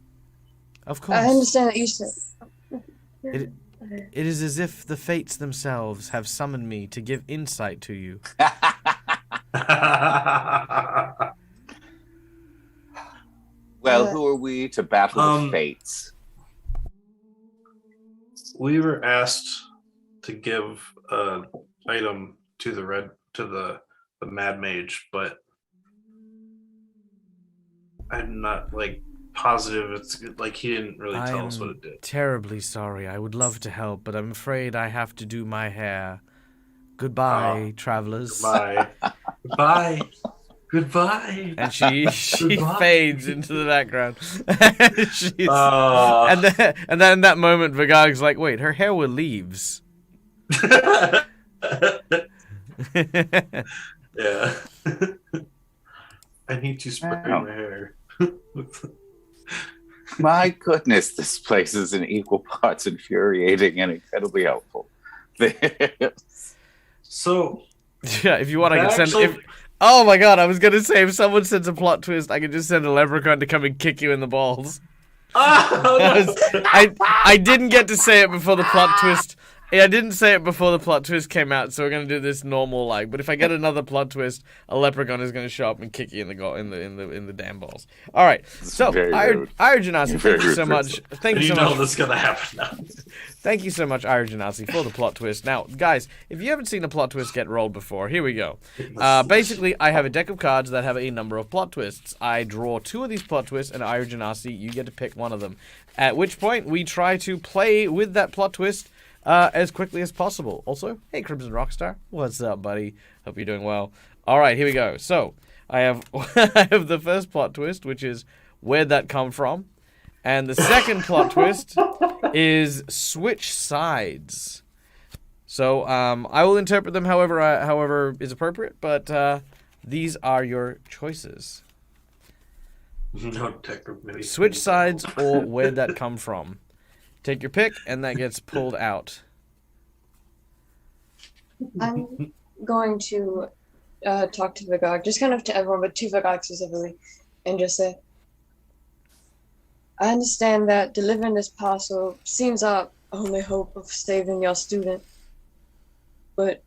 Of course. I understand that you said... It is as if the fates themselves have summoned me to give insight to you. Well, who are we to battle the fates? We were asked to give an item to the Mad Mage, but I'm not positive. It's like he didn't really tell us what it did. Terribly sorry. I would love to help, but I'm afraid I have to do my hair. Goodbye, travelers. Goodbye. Goodbye. Goodbye. And she Goodbye. fades into the background. And then in that moment, Vigog's like, "Wait, her hair were leaves." Yeah. I need to spray my hair. My goodness, this place is in equal parts infuriating and incredibly helpful. So, yeah, if you want, I can send. Oh my god, I was gonna say if someone sends a plot twist, I can just send a leprechaun to come and kick you in the balls. I didn't get to say it before the plot twist. I didn't say it before the plot twist came out, so we're gonna do this normal like. But if I get another plot twist, a leprechaun is gonna show up and kick you in the damn balls. All right, so Ira Janasi, thank you so much. Thank you so much. This is gonna happen now. Thank you so much, Ira Janasi, for the plot twist. Now, guys, if you haven't seen a plot twist get rolled before, here we go. Basically, I have a deck of cards that have a number of plot twists. I draw 2 of these plot twists, and Ira Janasi, you get to pick one of them. At which point, we try to play with that plot twist as quickly as possible. Also, hey, Crimson Rockstar. What's up, buddy? Hope you're doing well. All right, here we go. So, I have I have the first plot twist, which is, where'd that come from? And the second plot twist is switch sides. So, I will interpret them however is appropriate, but these are your choices. No tech of many. Switch sides or where'd that come from? Take your pick, and that gets pulled out. I'm going to talk to Vigog, just kind of to everyone, but to Vigog specifically, and just say, I understand that delivering this parcel seems our only hope of saving your student, but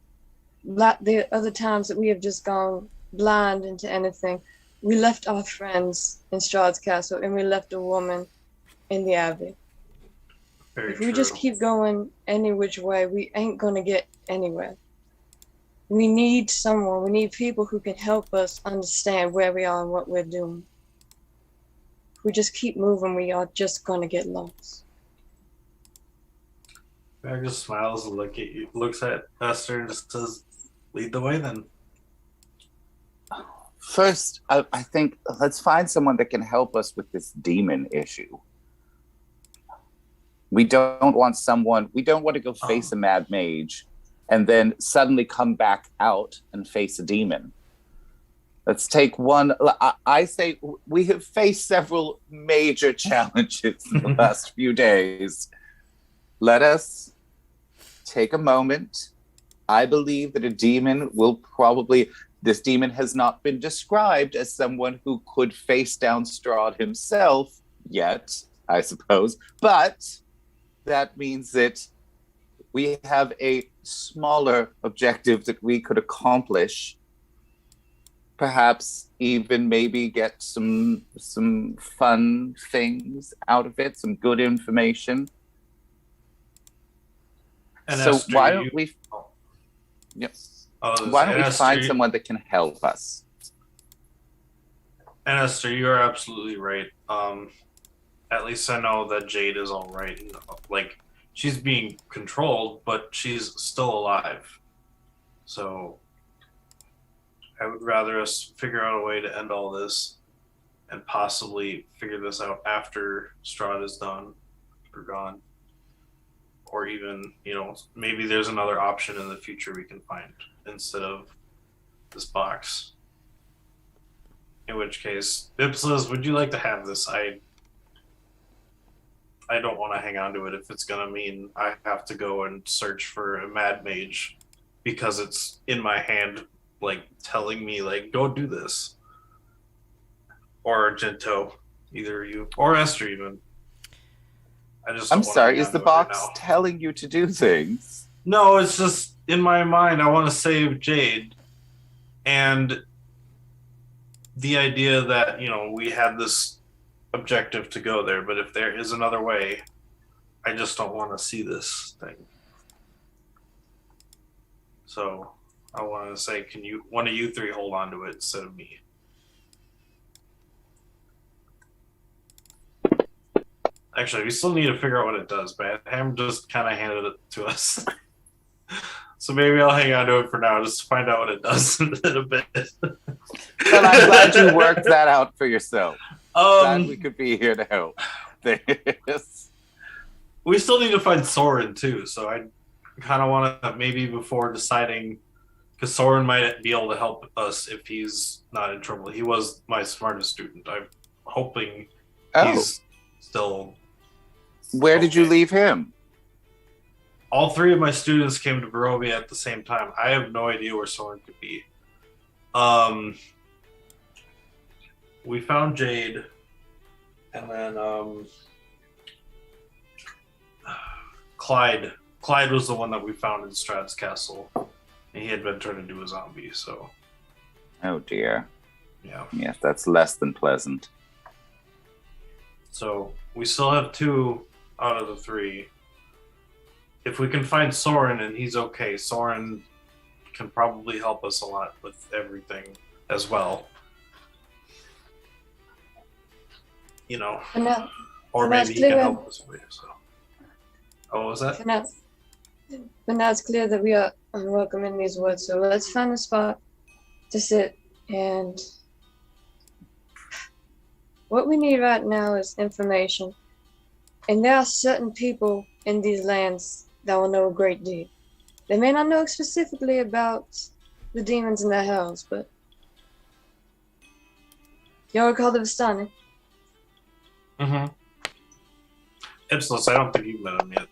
the other times that we have just gone blind into anything, we left our friends in Strahd's castle, and we left a woman in the abbey. Very If we just keep going any which way, we ain't gonna get anywhere. We need someone, we need people who can help us understand where we are and what we're doing. If we just keep moving, we are just gonna get lost. Bear just smiles and looks at Esther and just says, lead the way then. First, I think let's find someone that can help us with this demon issue. We don't want to go face a mad mage and then suddenly come back out and face a demon. Let's take one. I say we have faced several major challenges in the last few days. Let us take a moment. I believe that a demon this demon has not been described as someone who could face down Strahd himself yet, I suppose, but that means that we have a smaller objective that we could accomplish. Perhaps even maybe get some fun things out of it, some good information. And so Esther, why don't we? Yep. Why don't we find someone that can help us? And Esther, you are absolutely right. At least I know that Jade is all right. Like, she's being controlled, but she's still alive. So I would rather us figure out a way to end all this and possibly figure this out after Strahd is done or gone. Or even, maybe there's another option in the future we can find instead of this box. In which case, Bipslas, would you like to have this? I don't want to hang on to it if it's going to mean I have to go and search for a mad mage because it's in my hand, like, telling me, like, go do this. Or Gento, either you, or Esther even. I'm sorry, is the box telling you to do things? No, it's just in my mind, I want to save Jade. And the idea that, we had this objective to go there, but if there is another way, I just don't want to see this thing. So I want to say, can one of you three hold on to it instead of me? Actually, we still need to figure out what it does, but Ham just kind of handed it to us. So maybe I'll hang on to it for now just to find out what it does in a bit. But I'm glad you worked that out for yourself. Glad we Um, could be here to help. This. we still need to find Soren too, so I kind of want to maybe before deciding, because Soren might be able to help us if he's not in trouble. He was my smartest student. I'm hoping he's still. Where did you leave him? All three of my students came to Barovia at the same time. I have no idea where Soren could be. We found Jade, and then Clyde. Clyde was the one that we found in Strahd's castle, and he had been turned into a zombie. So, Oh dear. yeah. Yes, that's less than pleasant. So we still have 2 out of the 3. If we can find Soren and he's okay, Soren can probably help us a lot with everything as well. You know, For now, or Well, maybe he that's can clear. help us with it. So, oh, what was that? for now it's clear that we are unwelcome in these woods, so let's find a spot to sit. And what we need right now is information. And there are certain people in these lands that will know a great deal. They may not know specifically about the demons in their hells, but you recall the Vistani? Mm-hmm. Ipsilus, I don't think you've met him yet.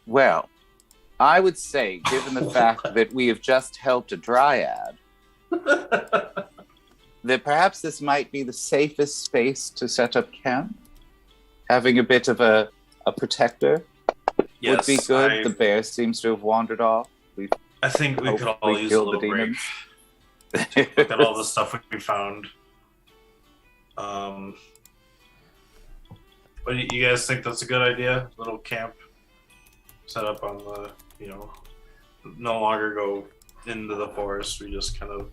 Well, I would say, given the fact that we have just helped a dryad, that perhaps this might be the safest space to set up camp. Having a bit of a protector would be good. The bear seems to have wandered off. I think we could all hopefully use a killed the little break. demons. Look at all the stuff we found. What do you guys think? That's a good idea? Little camp set up on the, no longer go into the forest. We just kind of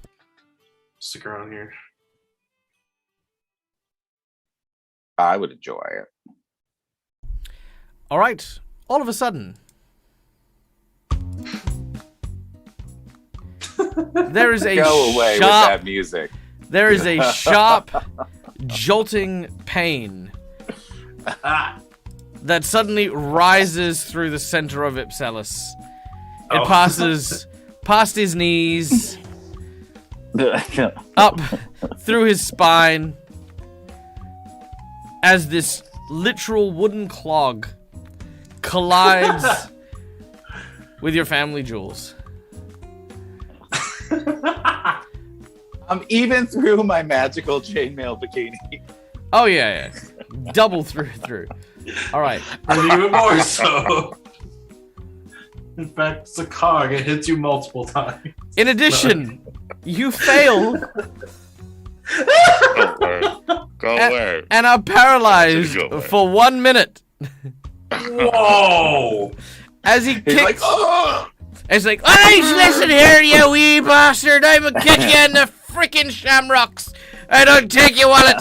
stick around here. I would enjoy it. All right. All of a sudden, there is a Go away with sharp, that music. there is a sharp, jolting pain that suddenly rises through the center of Ipsilus. It passes past his knees, up through his spine, as this literal wooden clog collides with your family jewels. Even through my magical chainmail bikini. Oh yeah. Double through. All right. And even more so. In fact, it's a cog. It hits you multiple times. In addition, you fail Go away. and are paralyzed Go away. for 1 minute Whoa! as he He's kicks. like, oh! It's like, hey, listen here, you wee bastard! I'm gonna kick you in the freaking shamrocks. I don't take your wallet.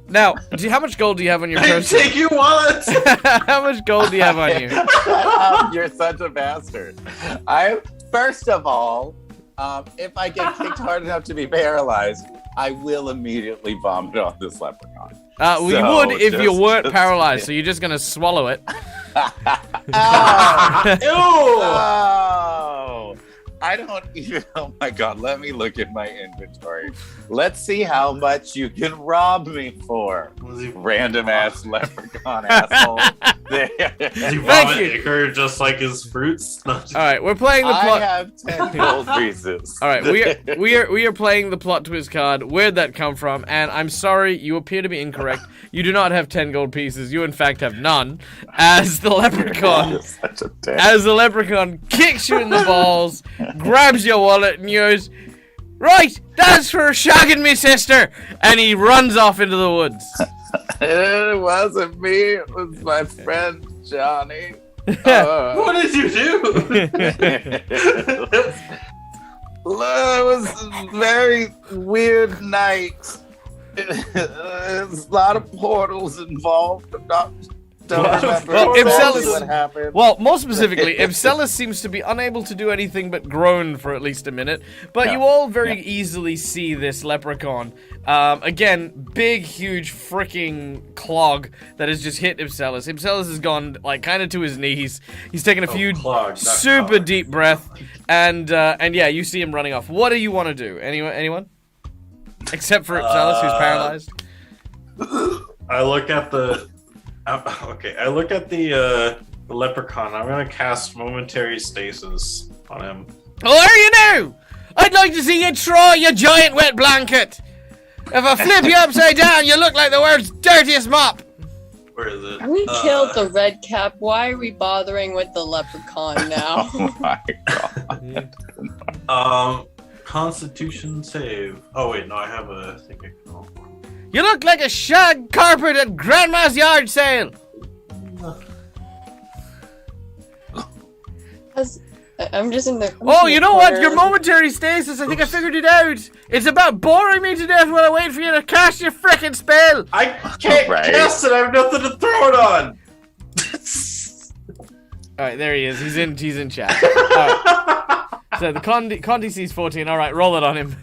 Now, how much gold do you have on your person? Take your wallet! How much gold do you have on you? You're such a bastard. First of all, if I get kicked hard enough to be paralyzed, I will immediately vomit on this leprechaun. We So, would if you weren't just- paralyzed, so you're just gonna swallow it. Oh, Ew! oh, I don't even. Oh my god! Let me look at my inventory. Let's see how much you can rob me for. Was he, Random ass leprechaun asshole. was he Thank vomit you. ichor just like his fruits? No, just- All right, we're playing the I plot. have 10 gold pieces. All right, we are playing the plot twist card. Where'd that come from? And I'm sorry, you appear to be incorrect. You do not have 10 gold pieces. You in fact have none. As the leprechaun, Such a dick. as the leprechaun kicks you in the balls, grabs your wallet and goes, "Right, that's for shagging me sister," and he runs off into the woods. It wasn't me. It was my friend Johnny. What did you do? It was a very weird night. There's a lot of portals involved. I'm not Don't remember Well, exactly Ibsellus- what happened. Well, more specifically, Ibsellus seems to be unable to do anything but groan for at least a minute. But you all very easily see this leprechaun. Again, big, huge, freaking clog that has just hit Ibsellus. Ibsellus has gone, like, kind of to his knees. He's taken a few super deep breath, and yeah, you see him running off. What do you want to do? Anyone? Except for Ibsellus, who's paralyzed. I look at the. I look at the leprechaun. I'm gonna cast momentary stasis on him. Oh, are you now? I'd like to see you try your giant wet blanket. If I flip you upside down, you look like the world's dirtiest mop. Where is it? We killed the red cap. Why are we bothering with the leprechaun now? Oh my god. Constitution save. Oh wait, no, I have a thing I can roll for. You look like a shag carpet at Grandma's yard sale. I'm just in the. Oh, you know what? Your momentary stasis, I think I figured it out. It's about boring me to death while I wait for you to cast your frickin' spell. I can't cast it. I have nothing to throw it on. Alright, there he is. He's in chat. Right. So the con DC's 14. Alright, roll it on him.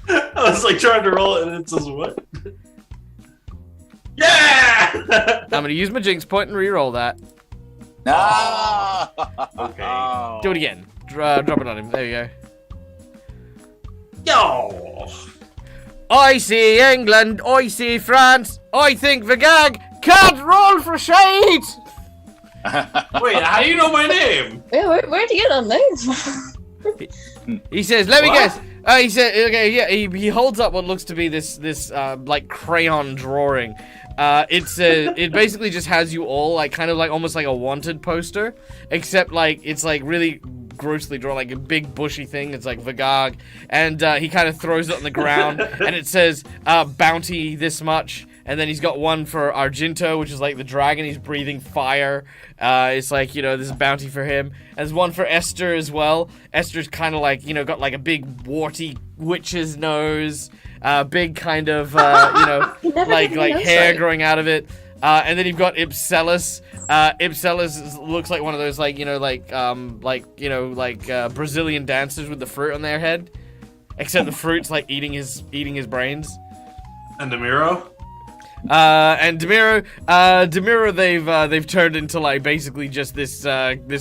I was like trying to roll it and it says what? Yeah! I'm gonna use my jinx point and re-roll that. No. Okay. Do it again. Drop it on him. There you go. Yo! I see England. I see France. I think the gag can't roll for shade. Wait, how do you know my name? Yeah, where'd you get on names? He says, "Let me What? guess." He said, "Okay, yeah." He holds up what looks to be this like crayon drawing. It basically just has you all like kind of like almost like a wanted poster, except like it's like really grossly drawn, like a big bushy thing. It's like Vagog, and he kind of throws it on the ground, and it says bounty this much. And then he's got one for Argento, which is like the dragon. He's breathing fire. It's like, you know, this is bounty for him. And there's one for Esther as well. Esther's kind of like, you know, got like a big warty witch's nose. Big kind of, you know, like hair growing out of it. And then you've got Ibsellus. Ibsellus looks like one of those, like, you know, like Brazilian dancers with the fruit on their head. Except the fruit's like eating his brains. And Demiro? And Demiro, they've turned into like basically just this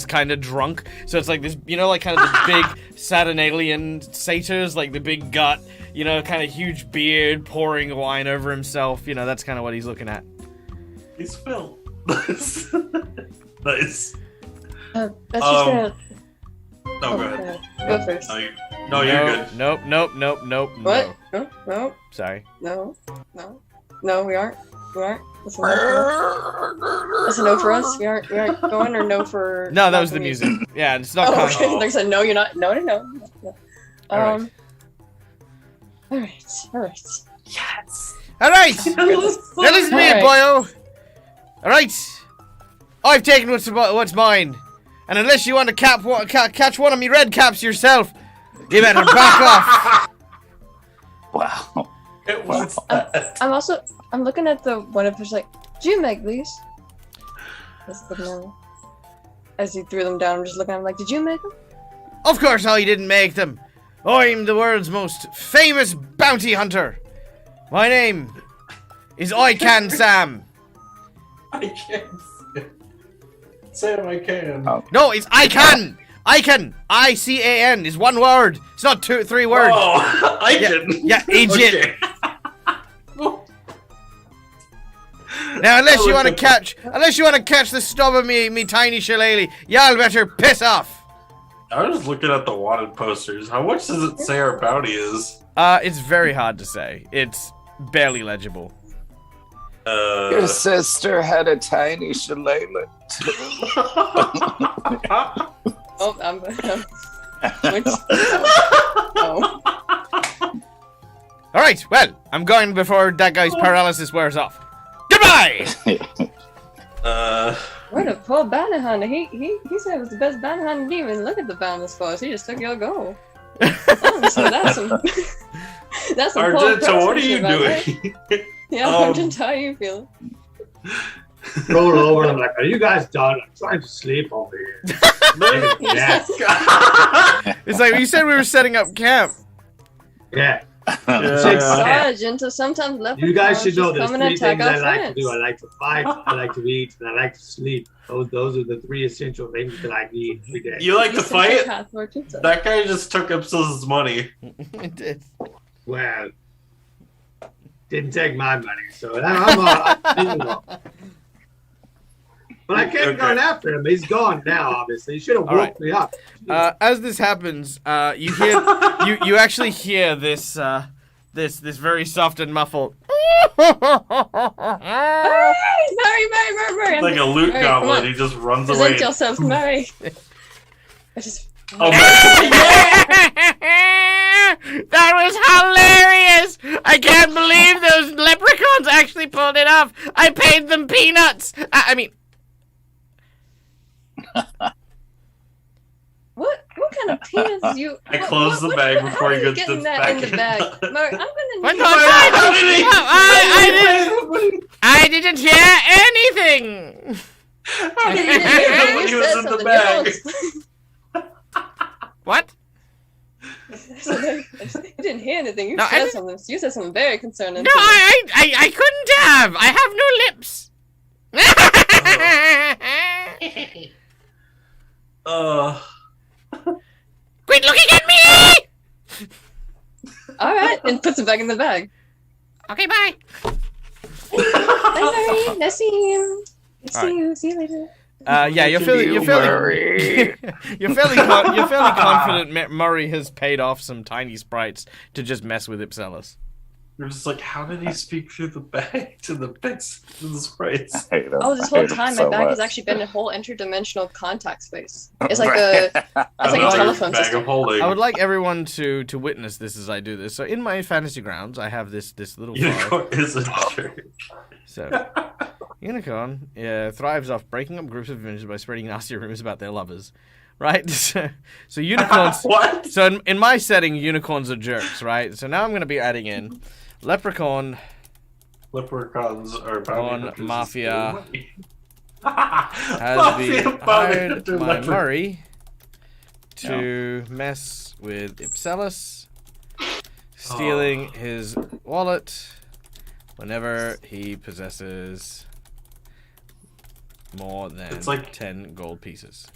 kind of drunk. So it's like this, you know, like kind of the big Saturnalian satyrs, like the big gut, you know, kind of huge beard, pouring wine over himself. You know, that's kind of what he's looking at. He's Phil. Nice. Nice. That's just gonna. No, go ahead. Go first. No, you're good. Nope. What? No. Sorry. No, we aren't. That's a no for us. That's a no for us. We aren't going, or no for. No, that was the music. Yeah, it's not. Oh, okay. Like I said, no, you're not. No. All right. Yes. All right. Now listen to me, boyo. All right. I've taken what's mine, and unless you want to catch one of me red caps yourself, you better back off. Wow. It was I'm looking at the one of us like, did you make these? As he threw them down, I'm just looking at him like, did you make them? Of course I didn't make them. I'm the world's most famous bounty hunter. My name is I Can Sam. I can't. Sam, I can. Oh. No, it's I Can. I Can. I-C-A-N is one word. It's not 3 words. Oh, I can. Yeah, agent. Okay. Now, unless you want to catch the stub of me tiny shillelagh, y'all better piss off. I was looking at the wanted posters. How much does it say our bounty is? It's very hard to say. It's barely legible. Your sister had a tiny shillelagh. Oh, I'm oh. All right. Well, I'm going before that guy's paralysis wears off. Goodbye. What a poor bounty hunter. He said it was the best bounty hunter. Didn't even look at the boundless force. He just took your gold. Honestly, that's some Argento, what are you doing? Yeah, Argento, how are you feeling? roll over. And I'm like, are you guys done? I'm trying to sleep over here. Yeah. It's like you said we were setting up camp. Yeah. Sergeant, so sometimes You guys should know there's come and 3 attack things our I like to friends. do. I like to fight, I like to eat, and I like to sleep. Those are the 3 essential things that I need every day. You like to fight? That That guy just took Ipsil's money. It did. Well, didn't take my money, so I'm all right. But I kept going after him. He's gone now, obviously. He should have woke me up. As this happens, you hear you actually hear this this very soft and muffled. Murray. Like a loot Murray, goblin, come on. he just runs away. Present yourself, Murray. I just. Oh, That was hilarious! I can't believe those leprechauns actually pulled it off. I paid them peanuts. I mean. What kind of peanuts you? I closed the bag before you get getting the that in the back bag. in. Murray, I'm gonna What? need. No, I didn't hear anything. How did You you didn't hear hear anything. when he You was said in the something. bag? What? You didn't hear anything. You No, I said didn't- something. You said something very concerning. No, to me. I couldn't have. I have no lips. Quit looking at me! All right, and puts it back in the bag. Okay, bye. Bye, Murray. Nice seeing you. All right. See you later. Yeah, you're fairly confident Murray has paid off some tiny sprites to just mess with Ipsilus. You're just like, how did he speak through the bag to the bits to the sprites? Oh, this whole time my bag has actually been a whole interdimensional contact space. It's like a telephone bag system. of holding. I would like everyone to witness this as I do this. So in my fantasy grounds, I have this little file. Unicorn is a jerk. So Unicorn thrives off breaking up groups of adventurers by spreading nasty rumors about their lovers. Right? So unicorns... What? So in my setting, unicorns are jerks, right? So now I'm going to be adding in Leprechaun Leprechauns are on bounty Mafia has has been hired by Murray to mess with Ipsilus, stealing his wallet whenever he possesses more than It's like- 10 gold pieces.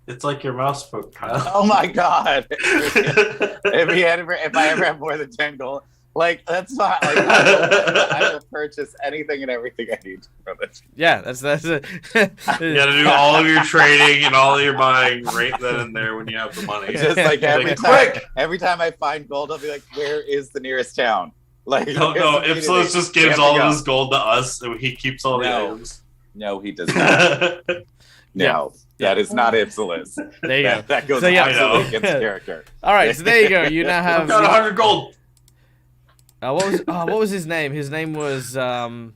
It's like your mouse spoke, Kyle. Oh my god! If I ever have more than 10 gold, like that's not like I will purchase anything and everything I need from it. Yeah, that's it. You gotta do all of your trading and all of your buying right then and there when you have the money. Just like Quick! every time I find gold, I'll be like, "Where is the nearest town?" Like, No, Ipsilus just gives all of his gold to us, and he keeps all the items. No, he does not. No, that is not Ipsilus. There you go. That goes So, yeah. absolutely against character. All right, so there you go. You now I've have. got 100 gold. What was his name? His name was I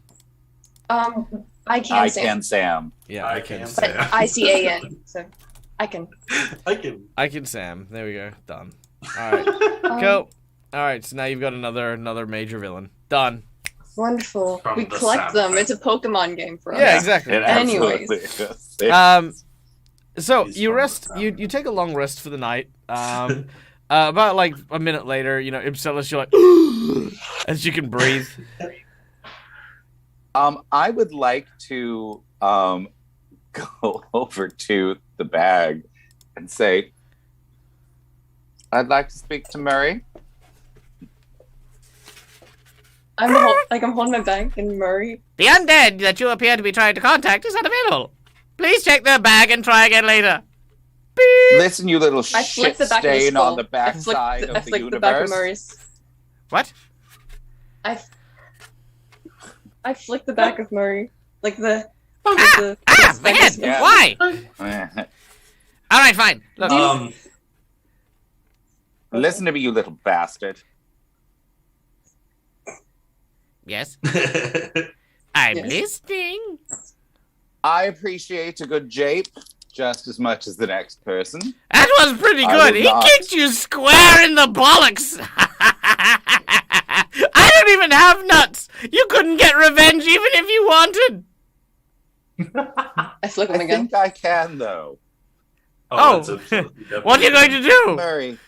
I can say. can Sam. yeah, I I can can Sam. Sam. ICAN. So I can. I can. I can Sam. There we go. Done. All right. Um, Cool. All right. So now you've got another major villain. Done. Wonderful. From We the collect them. Samurai. It's a Pokemon game for us. Yeah, exactly. It Anyways. absolutely is. So He's you from rest. the You take a long rest for the night. About like a minute later, Ipsilus, you're like, as you can breathe. I would like to go over to the bag and say, I'd like to speak to Murray. I'm holding my bag and Murray. The undead that you appear to be trying to contact is unavailable. Please check their bag and try again later. Beep. Listen, you little I shit flicked the back of his stain skull. on the backside I of the flicked the back of universe. Murray's. What? I flicked the back of Murray. Like the. My head. Yeah. Why? All right, fine. Look, Listen to me, you little bastard. yes, I'm Yes. listening. I appreciate a good jape just as much as the next person. That was pretty I good. will He not. kicked you square in the bollocks. I don't even have nuts. You couldn't get revenge even if you wanted. I flip him I again. think I can, though. Oh, what are you going to do? Murray.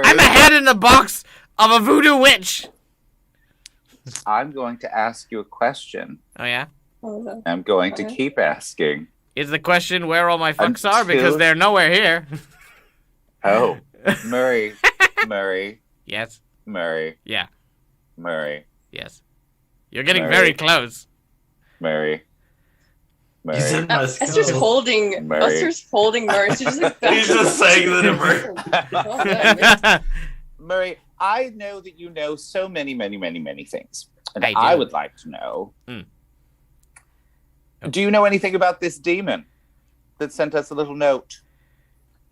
I'm a head in the box of a voodoo witch. I'm going to ask you a question. Oh, yeah? Oh, no. I'm going to Okay. keep asking. Is the question where all my fucks are? Because they're nowhere here. Oh, Murray. Murray. Yes. Murray. Yeah. Murray. Yes. You're getting Murray. very close. Murray. Murray. He's in my Esther's skull. holding. Murray. Esther's holding Murray. She's just like. He's just saying that to Murray. Oh, man. Murray, I know that you know so many things. And I do. I would like to know, do you know anything about this demon that sent us a little note?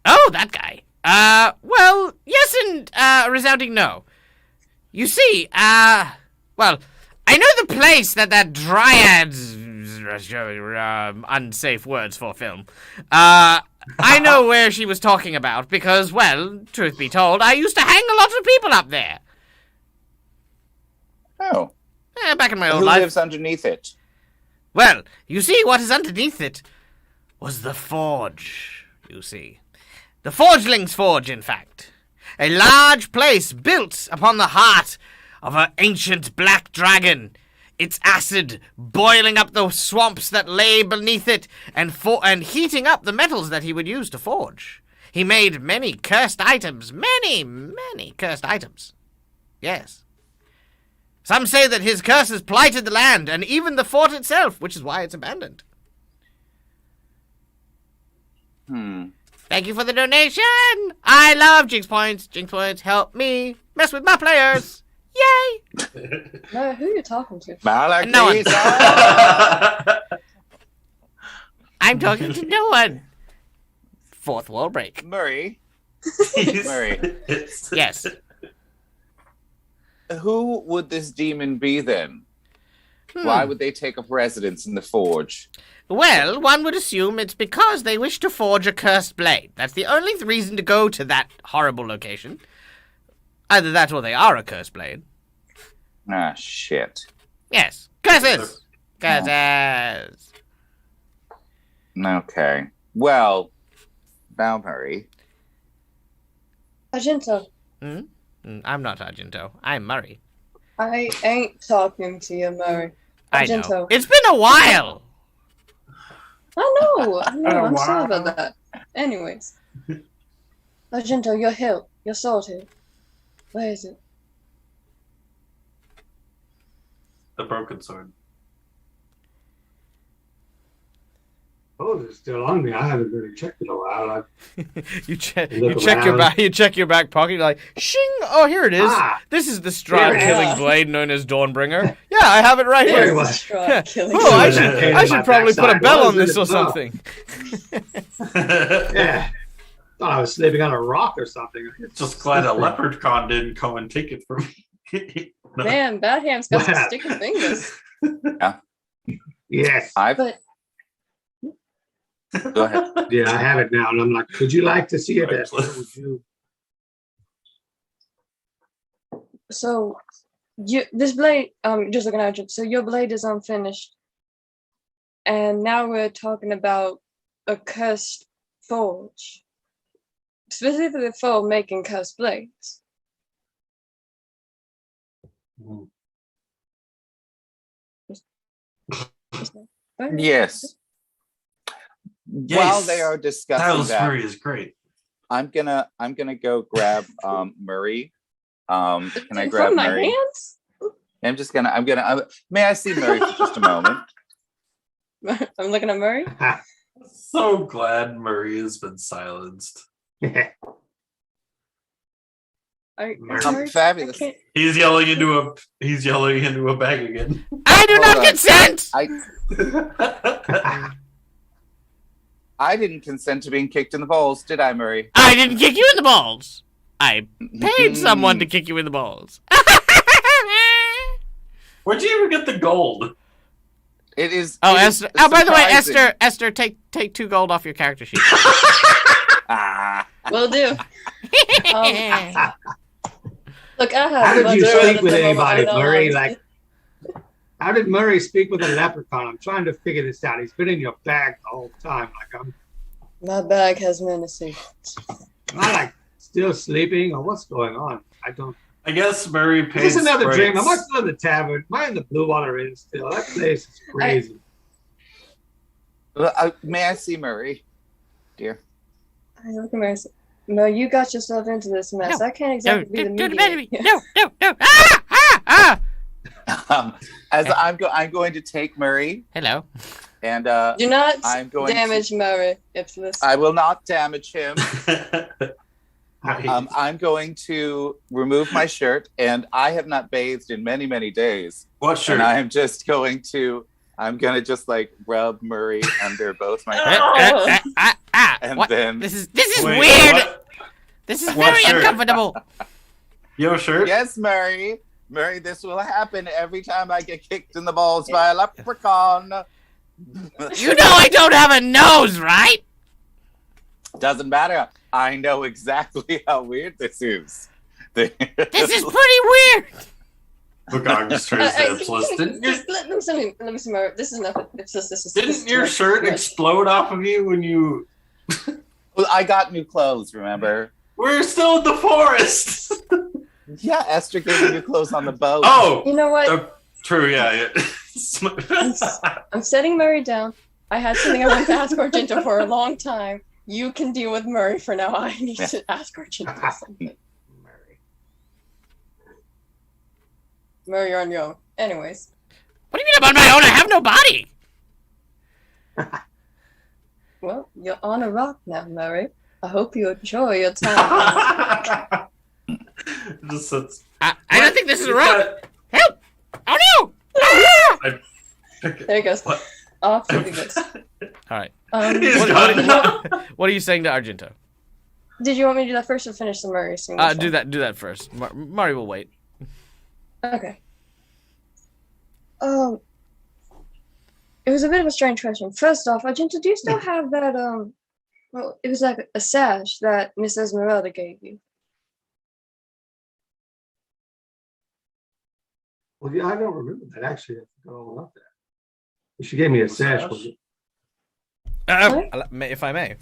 Oh, that guy. Well, yes and, a resounding no. You see, well, I know the place that dryad's unsafe words for film. I know where she was talking about because, well, truth be told, I used to hang a lot of people up there. Oh. Back in my old Who life. lives underneath it? Well, you see, what is underneath it was the forge, you see. The Forgeling's Forge, in fact. A large place built upon the heart of an ancient black dragon. Its acid boiling up the swamps that lay beneath it and heating up the metals that he would use to forge. He made many cursed items. Many cursed items. Yes. Some say that his curses blighted the land and even the fort itself, which is why it's abandoned. Thank you for the donation. I love Jinx Points. Jinx Points help me mess with my players. Yay! No, who are you talking to? No one. I'm talking to no one. Fourth wall break. Murray. Murray. Yes. Who would this demon be then? Why would they take up residence in the forge? Well, one would assume it's because they wish to forge a cursed blade. That's the only reason to go to that horrible location. Either that or they are a cursed blade. Ah, shit. Yes. Curses! Curses! Okay. Well, now, Murray. Argento, I'm not Argento. I'm Murray. I ain't talking to you, Murray. I know. Argento. It's been a while! I know. I'm sorry about that. Anyways. Argento, your hilt. Your sword hilt. Where is it? The broken sword. Oh, it's still on me. I haven't really checked it in a while. You check Look your around. back. You check your back pocket. You're like, shing! Oh, here it is. Ah! This is the Strahd Here it killing is. blade known as Dawnbringer. Yeah, I have it right There here. it was. Strahd killing. Oh, I Pain I in should my probably put a backside. bell What on was this it? or Oh. something. Yeah. Thought I was sleeping on a rock or something. Just glad a leprechaun didn't come and take it from me. No. Man, Bad Ham's got some Wow. sticky fingers. Yes. But Go ahead. Yeah, I have it now. And I'm like, would you like to see it? Right. Esther? Would you? so this blade, just looking at it, so your blade is unfinished. And now we're talking about a cursed forge. Specifically for making cursed blades. Yes. While they are discussing Silas that, Murray is great. I'm gonna go grab Murray. Can I From grab my Murray? hands? May I see Murray for just a moment? I'm looking at Murray. So glad Murray has been silenced. Murray? Fabulous. I can't- He's yelling into a bag again. I do Hold not on. consent! I didn't consent to being kicked in the balls, did I, Murray? I didn't kick you in the balls. I paid someone to kick you in the balls. Where'd you even get the gold? It is. Oh, it is Esther. Oh, by the way, surprising. Esther, take 2 gold off your character sheet. Ah, Will do. Look, I How have a did bunch you of sleep other with people anybody, I know Murray? on- Like, How did Murray speak with a leprechaun? I'm trying to figure this out. He's been in your bag the whole time. My bag has many secrets. Am I like still sleeping or what's going on? I guess Murray paid. Is this another sprites. dream? Am I still in the tavern? Am I in the Blue Water Inn still? That place is crazy. May I see Murray, dear? I look at myself. No, you got yourself into this mess. I can't exactly be the mediator. No. I'm going to take Murray. Hello. And Do not I'm going damage Murray. I will not damage him. I'm going to remove my shirt, and I have not bathed in many, many days. What shirt? And I'm gonna just like rub Murray under both my and what? then This is Wait, weird. what? This is What very shirt? uncomfortable. You have a shirt? yes, Murray, this will happen every time I get kicked in the balls by a leprechaun. You know I don't have a nose, right? Doesn't matter. I know exactly how weird this is. This is pretty weird. Look, I'm just trying to say it's less. Let me see, Murray. This is nothing. Didn't your shirt explode off of you when you... Well, I got new clothes, remember? We're still in the forest. Yeah, Esther gave me new clothes on the boat. Oh, You know what? true, yeah. I'm setting Murray down. I had something I wanted to ask Argento for a long time. You can deal with Murray for now. I need to ask Argento something. Murray, you're on your own. Anyways. What do you mean I'm on my own? I have no body. Well, you're on a rock now, Murray. I hope you enjoy your time. Just sits. I don't think this is a rock. Help! Oh no! Ah! There he goes. What? Off he goes. All right. He's What, what are you saying to Argento? Did you want me to do that first or finish the Murray scene? Do that first. Mari will wait. Okay. It was a bit of a strange question. First off, Argento, do you still have that well, it was like a sash that Miss Esmeralda gave you? Well, yeah, I don't remember that actually. I forgot all about that. She gave me a sash. Was it? If I may.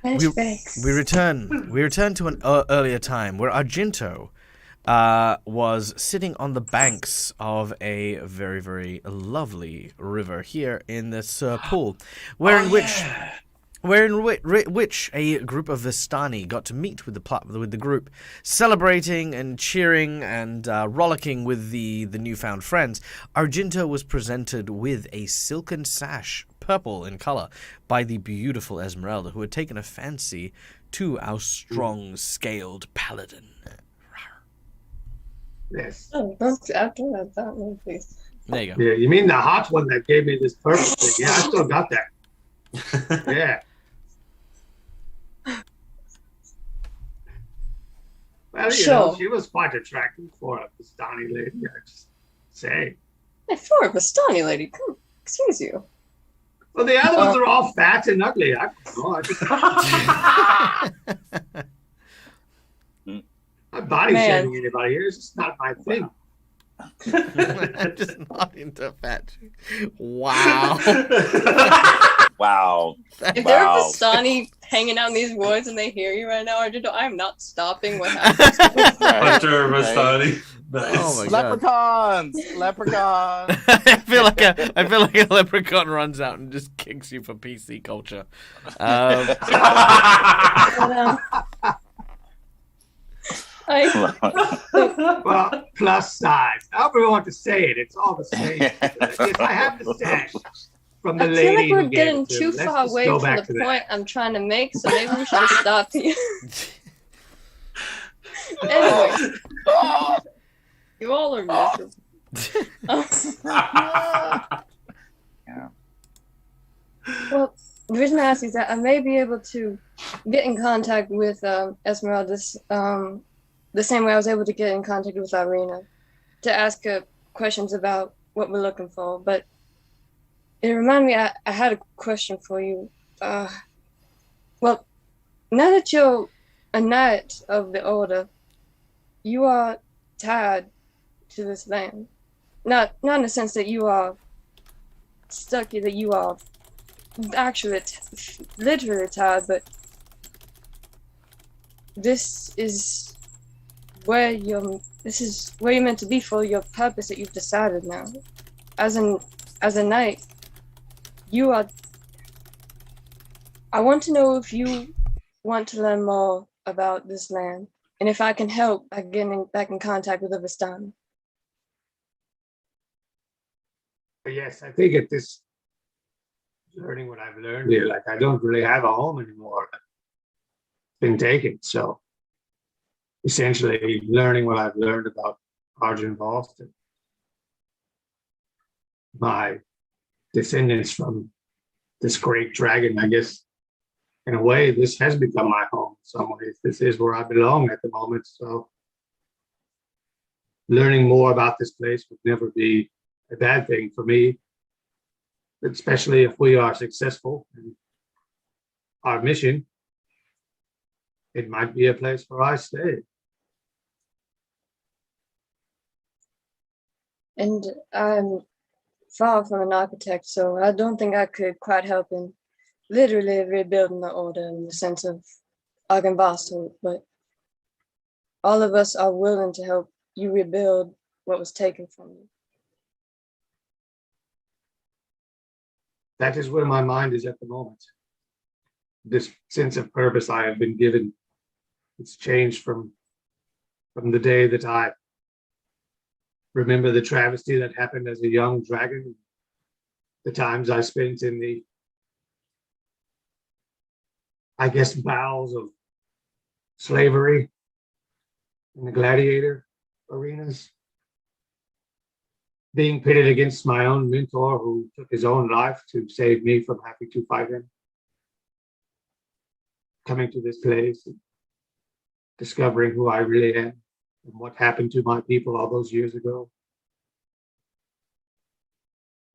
Flashback. We return to an earlier time where Argento was sitting on the banks of a very, very lovely river here in this pool, wherein which a group of Vistani got to meet with the group, celebrating and cheering and rollicking with the newfound friends. Argento was presented with a silken sash, purple in color, by the beautiful Esmeralda, who had taken a fancy to our strong-scaled paladin. Yes. Oh, don't after that one, please. There you go. Yeah, you mean the hot one that gave me this purple thing? Yeah, I still got that. Yeah. Well, you know, she was quite attractive for a Vistani lady, I just say. Hey, for a Vistani lady, come, excuse you. Well, the other ones are all fat and ugly. I don't know. I'm body shaming anybody here. It's just not my thing. Just not into fat. Wow. Wow. If there are Vistani hanging out in these woods and they hear you right now, Argento, I'm not stopping what happens. Hunter Vistani. Nice. Oh my God. Leprechauns. I feel like a leprechaun runs out and just kicks you for PC culture. But, Well, plus size. However you want to say it, it's all the same. Yes, I have the stash from the I lady. feel like we're who gave getting it to too me. Let's far just away go from back the to point I'm trying to make, so maybe we should stop here. Anyway, you all are miserable. Yeah. Well, the reason I ask is that I may be able to get in contact with Esmeralda the same way I was able to get in contact with Irina to ask her questions about what we're looking for. But it reminded me, I had a question for you. Well, now that you're a knight of the order, you are tied to this land. Not in the sense that you are stuck here, that you are actually literally tied, but this is where you're meant to be for your purpose that you've decided now. As a knight, you are. I want to know if you want to learn more about this land, and if I can help by getting back in contact with the Vistani. Yes, I think at this learning what I've learned here, like I don't really have a home anymore. It's been taken. So essentially learning what I've learned about Argent Boston, my descendants from this great dragon, I guess in a way, this has become my home in some ways. This is where I belong at the moment. So learning more about this place would never be a bad thing for me, especially if we are successful in our mission. It might be a place where I stay. And I'm far from an architect, so I don't think I could quite help in literally rebuilding the order in the sense of Argynvost, but all of us are willing to help you rebuild what was taken from you. That is where my mind is at the moment. This sense of purpose I have been given, it's changed from the day that I remember the travesty that happened as a young dragon, the times I spent in the, I guess, bowels of slavery in the gladiator arenas, being pitted against my own mentor who took his own life to save me from having to fight him. Coming to this place, and discovering who I really am and what happened to my people all those years ago.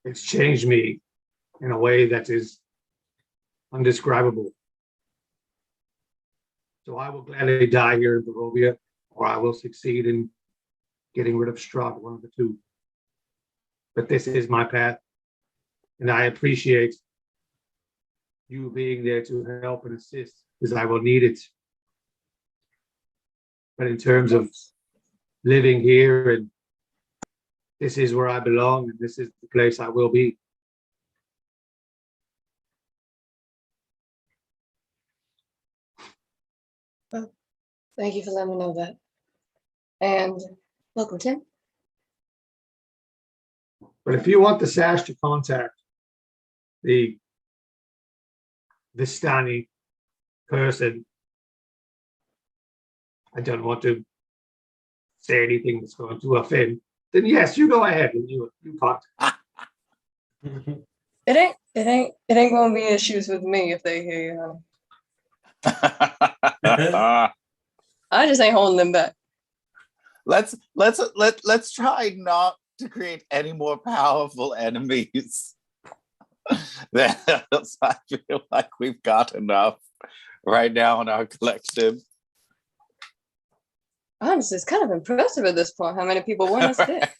It's changed me in a way that is undescribable. So I will gladly die here in Barovia, or I will succeed in getting rid of Strahd, one of the two. But this is my path, and I appreciate you being there to help and assist, because I will need it. But in terms of living here, and this is where I belong, and this is the place I will be. Well, thank you for letting me know that. And welcome, Tim. But if you want the sash to contact the Vistani person, I don't want to say anything that's going to offend, then yes, you go ahead and you contact. It ain't gonna be issues with me if they hear you. I just ain't holding them back. Let's try not to create any more powerful enemies. I feel like we've got enough right now in our collective. Honestly, it's kind of impressive at this point how many people want us dead.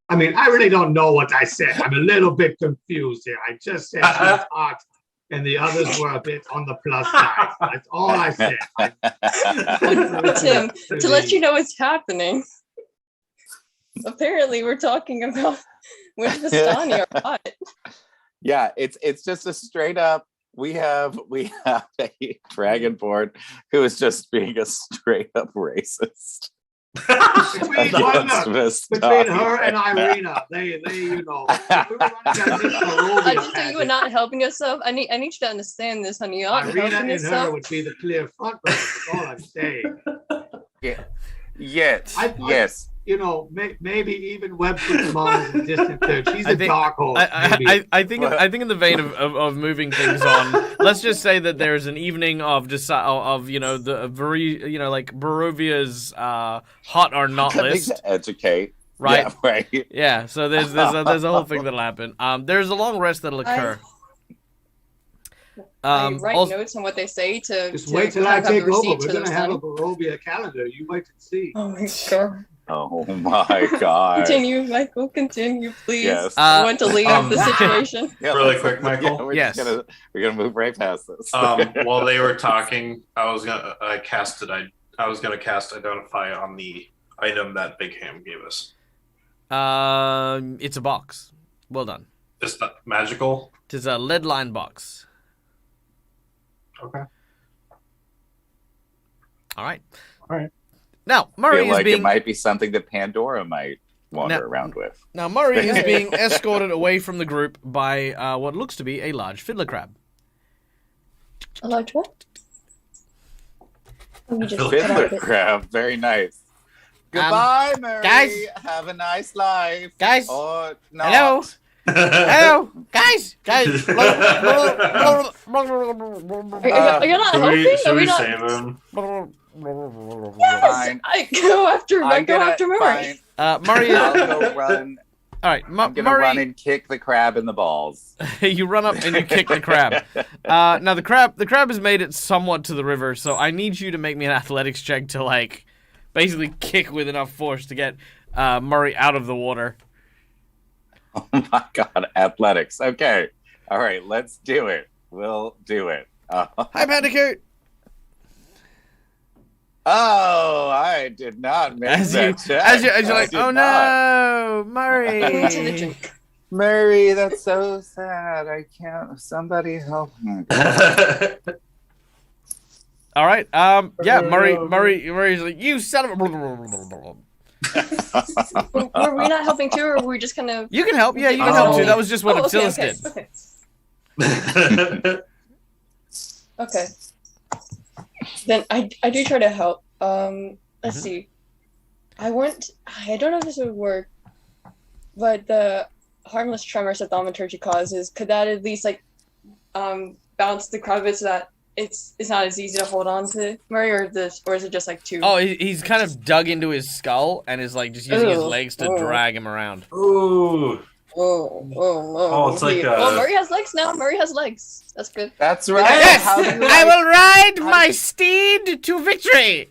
I mean, I really don't know what I said. I'm a little bit confused here. I just said she was hot, and the others were a bit on the plus side. That's all I said. Tim, to let you know what's happening. Apparently, we're talking about which Vistani are hot. Yeah, it's just a straight up. We have a dragonborn who is just being a straight up racist. between her and Irina, they you know. I just think you are not helping yourself. I need you to understand this, honey. You're not Irina helping and yourself. her would be the clear front runners. That's all I'm saying. Yeah. Yes. Yes. You know, maybe even Webb puts them on as a distant third. She's a dark horse. I think in the vein of moving things on, let's just say that there's an evening of you know the very you know like Barovia's hot or not list. To educate. Right. Yeah, right. Yeah. So there's a whole thing that'll happen. There's a long rest that'll occur. I write also- notes on what they say to. Just to wait till I have the take over. receipt We're for going to those have a done. Barovia calendar. You wait and see. Oh my god. Oh my god. Continue, Michael. Continue, please. Yes. I want to leave the situation. Yeah, Really let's- quick, Michael? Yeah, we're Yes. just we're gonna move right past this. While they were talking, I was gonna cast identify on the item that Big Ham gave us. It's a box. Well done. Is that magical? It is a lead line box. Okay. All right. All right. Now I Murray feel is like being it might be something that Pandora might wander No. around with. now Murray is being escorted away from the group by what looks to be a large fiddler crab. A large what? Oh, you just cut Fiddler out it. crab, very nice. Goodbye, Mary. guys. Have a nice life. Guys. Or not. Hello. Hello, guys. Are you not helping? Should Are we we not? save him? Fine. I go after. I go after Murray. Murray is I'll go run. all right. I'm gonna run and kick the crab in the balls. You run up and you kick the crab. Now the crab has made it somewhat to the river, so I need you to make me an athletics check to like basically kick with enough force to get Murray out of the water. Oh my god, athletics. Okay. All right, let's do it. We'll do it. Hi, Bandicoot. Oh, I did not make that check. As you're I like, did oh not. no, Murray. Into the drink. Murray, that's so sad. I can't. Somebody help me. All right. Yeah, Murray's like, you son of a. Were we not helping too, or were we just kind of? You can help. Yeah, you can help too. That was just what Absilis did. Okay. Then I do try to help. Let's see. I don't know if this would work, but the harmless tremors that thaumaturgy causes, could that at least like bounce the crowd a bit so that it's not as easy to hold on to Murray, or is it just like too? Oh, he's kind of dug into his skull and is like just using his legs to drag him around. Ooh. Oh, it's like Murray has legs now. Murray has legs. That's good. That's right. Yes, How do you I will ride my do- steed to victory.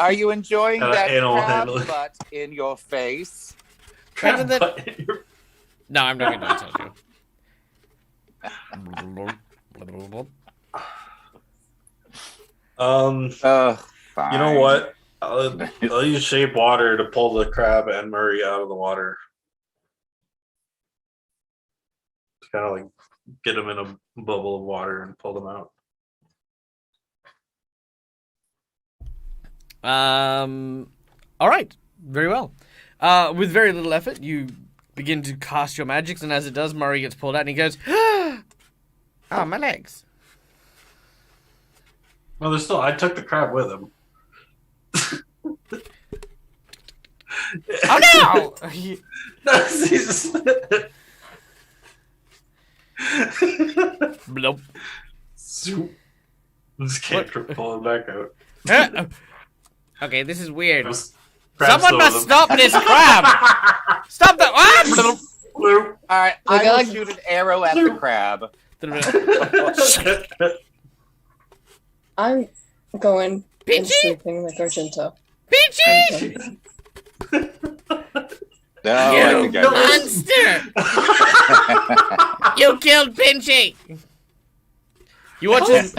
Are you enjoying that animal crab handling. butt in your face? Better than- No, I'm not gonna tell you. Fine. You know what? I'll use shape water to pull the crab and Murray out of the water. To kind of like get them in a bubble of water and pull them out. All right. Very well. With very little effort, you begin to cast your magics, and as it does, Murray gets pulled out, and he goes, "Oh, my legs." Well, there's still. I took the crab with him. Oh no! Bloop. Just can't pull him back out. Okay, this is weird. Crab's Someone must still with stop this crab! Stop that! Ah! him. All right, I will God. shoot an arrow at the crab. I'm going and Peachy! sleeping like Argento. Peachy! No, I think I Monster! You killed Pinchy! You watch as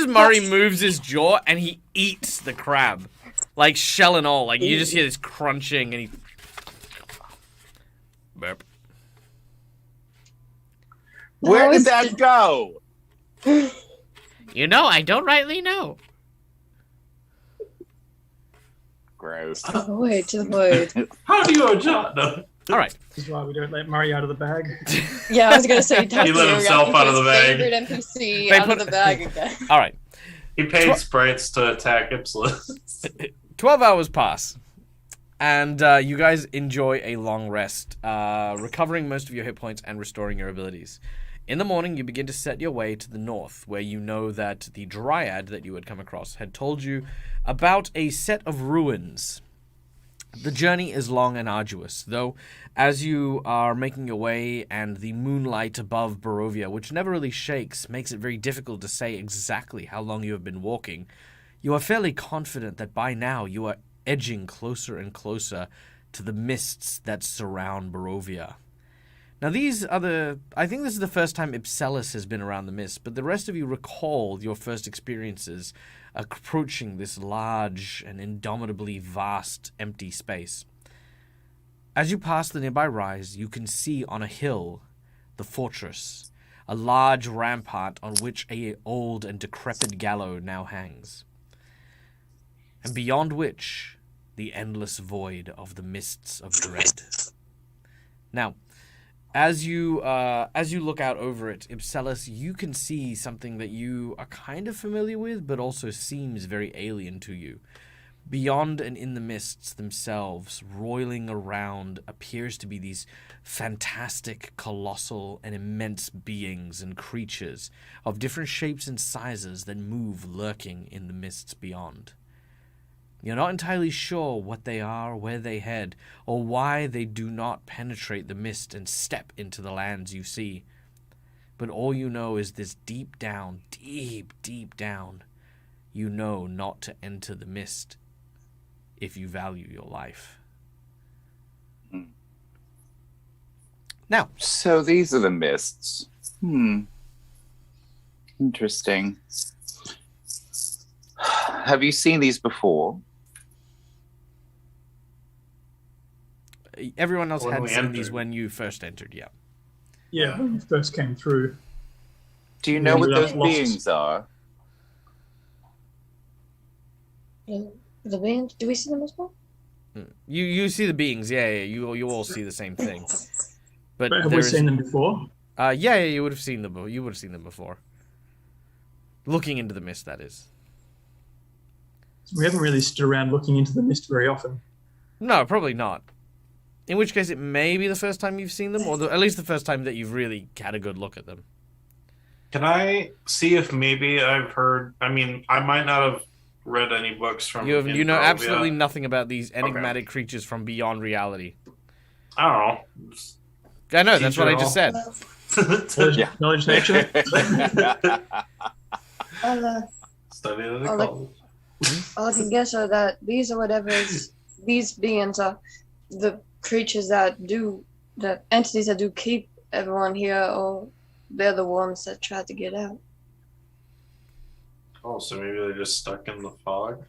Murray moves his jaw and he eats the crab. Like shell and all. Like you just hear this crunching and he burp. Where How did is that it- go? You know, I don't rightly know. Gross. To the void, to the void. How do you adjust? No. Alright. This is why we don't let Murray out of the bag. Yeah, I was gonna say He let himself out of the bag. Favorite NPC They out put- of the bag again. Alright. He paid sprites to attack Ipsilus. 12 hours pass. And you guys enjoy a long rest, recovering most of your hit points and restoring your abilities. In the morning, you begin to set your way to the north, where you know that the dryad that you had come across had told you about a set of ruins The journey is long and arduous, though as you are making your way and the moonlight above Barovia, which never really shakes, makes it very difficult to say exactly how long you have been walking, you are fairly confident that by now you are edging closer and closer to the mists that surround Barovia. Now I think this is the first time Ipselis has been around the mist, but the rest of you recall your first experiences approaching this large and indomitably vast empty space. As you pass the nearby rise, you can see on a hill the fortress, a large rampart on which a old and decrepit gallows now hangs, and beyond which the endless void of the mists of dread. Now, as you look out over it, Ipselis, you can see something that you are kind of familiar with, but also seems very alien to you. Beyond and in the mists themselves, roiling around, appears to be these fantastic, colossal, and immense beings and creatures of different shapes and sizes that move lurking in the mists beyond. You're not entirely sure what they are, where they head, or why they do not penetrate the mist and step into the lands you see. But all you know is this deep down, you know not to enter the mist if you value your life. Now, so these are the mists. Interesting. Have you seen these before? Everyone else When had we seen these entered. when you first entered, yeah. Yeah, when you first came through. Do you know what Yeah, those lost. beings are? The beings, do we see them as well? You see the beings, yeah, you all see the same thing. But But have we seen them before? Yeah, you would have seen them. You would have seen them before. Looking into the mist, that is. We haven't really stood around looking into the mist very often. No, probably not. In which case, it may be the first time you've seen them, or at least the first time that you've really had a good look at them. Can I see if maybe I've heard? I mean, I might not have read any books from. You know Barovia. absolutely nothing about these enigmatic creatures from beyond reality. I don't know. I know, that's what I just said. Knowledge nature. Study of the I'll college. All I can guess are that these these beings are the creatures the entities that do keep everyone here, or they're the ones that try to get out. Oh, so maybe they're just stuck in the fog.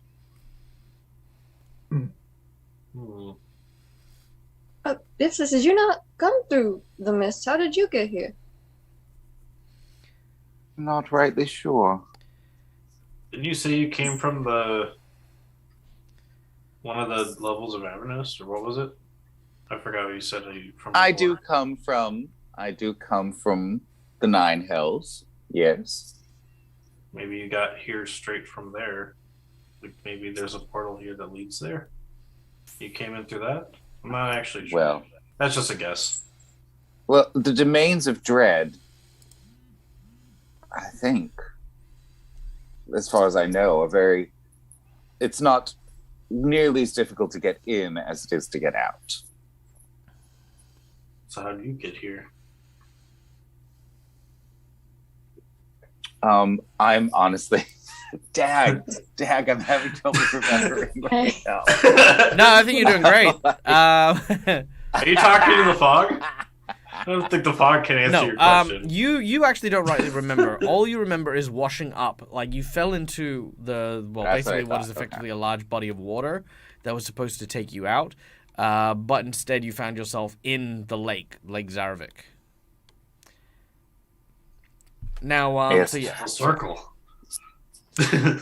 This did you not come through the mist? How did you get here? Not rightly sure. Didn't you say you came from one of the levels of Avernus, or what was it? I forgot what you said. I do come from the Nine Hells. Yes. Maybe you got here straight from there. Like maybe there's a portal here that leads there. You came in through that? I'm not actually sure. Well, that's just a guess. Well, the domains of dread, I think, as far as I know, it's not nearly as difficult to get in as it is to get out. So how did you get here? I'm honestly, Dag, I'm having trouble remembering right now. No, I think you're doing great. Are you talking to the fog? I don't think the fog can answer your question. You actually don't rightly remember. All you remember is washing up. Like, you fell into basically what is effectively a large body of water that was supposed to take you out, but instead you found yourself in the Lake Zarovich. Now, Yes. so yeah. Full circle.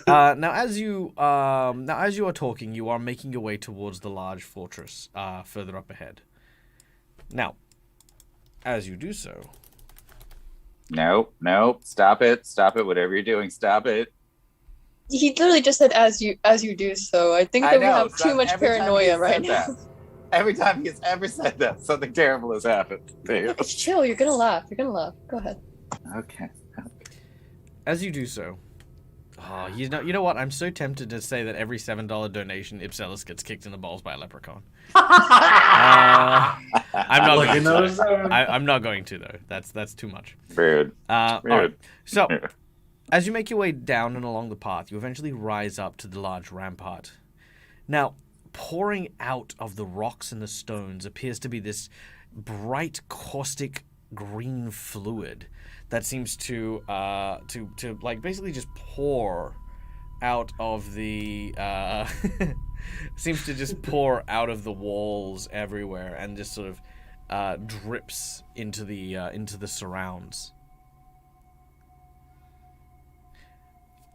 Now, as you are talking, you are making your way towards the large fortress further up ahead. Now, as you do so, No, stop it, whatever you're doing, stop it. He literally just said as you do so. I think that we have too much paranoia right now. Every time he's ever said that, something terrible has happened. It's chill, you're gonna laugh. Go ahead. Okay. as you do so, Oh, you know what? I'm so tempted to say that every $7 donation, Ipselis gets kicked in the balls by a leprechaun. I'm not going to. I'm not going to though. That's too much. Rude. All right. So, as you make your way down and along the path, you eventually rise up to the large rampart. Now, pouring out of the rocks and the stones appears to be this bright, caustic green fluid that seems to like basically just pour out of the seems to just pour out of the walls everywhere and just sort of drips into the surrounds.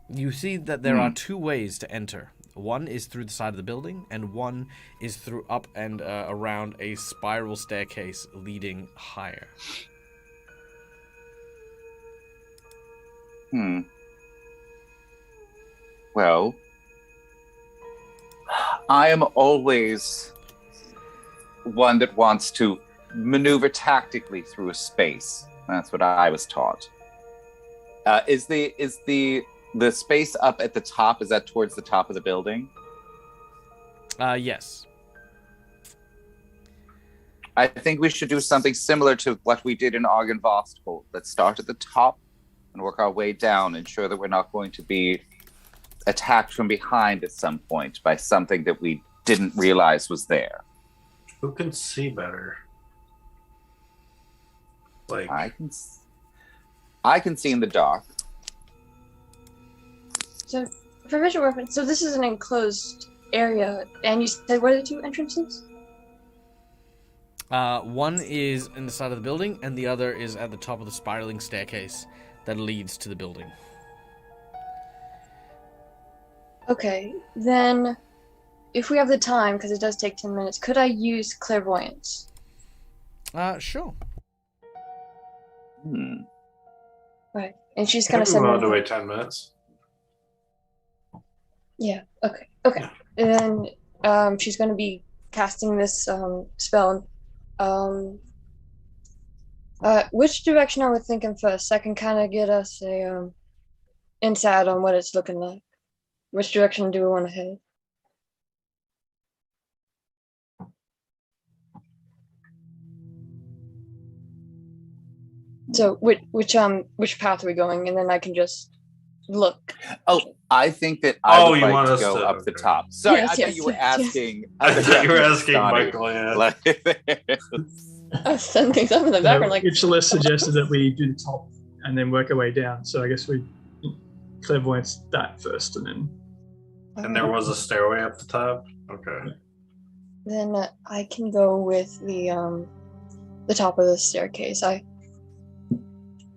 You see that there are two ways to enter. One is through the side of the building, and one is through up and around a spiral staircase leading higher. Well, I am always one that wants to maneuver tactically through a space. That's what I was taught. Is the space up at the top, is that towards the top of the building? Yes. I think we should do something similar to what we did in Argynvostholt. Let's start at the top and work our way down, ensure that we're not going to be attacked from behind at some point by something that we didn't realize was there. Who can see better? Like I can see in the dark. So, for visual reference, so this is an enclosed area, and you said what are the two entrances? One is in the side of the building, and the other is at the top of the spiraling staircase that leads to the building. Okay, then if we have the time, because it does take 10 minutes, could I use clairvoyance? Sure. Right, and she's gonna send me. On to wait 10 minutes. Yeah. Okay. Okay. And then she's gonna be casting this spell. Which direction are we thinking first? I can kind of get us a insight on what it's looking like. Which direction do we want to head? So which path are we going? And then I can just look. Oh, I think that I would like to go up okay. the top. Sorry, Yes, I thought you were asking. I thought you were asking Donnie. Michael, yeah. I was sending things up in the background like. Ipsilis suggested that we do the top and then work our way down. So I guess we clairvoyance that first, and then. And there was a stairway up the top. Okay. Then I can go with the top of the staircase. I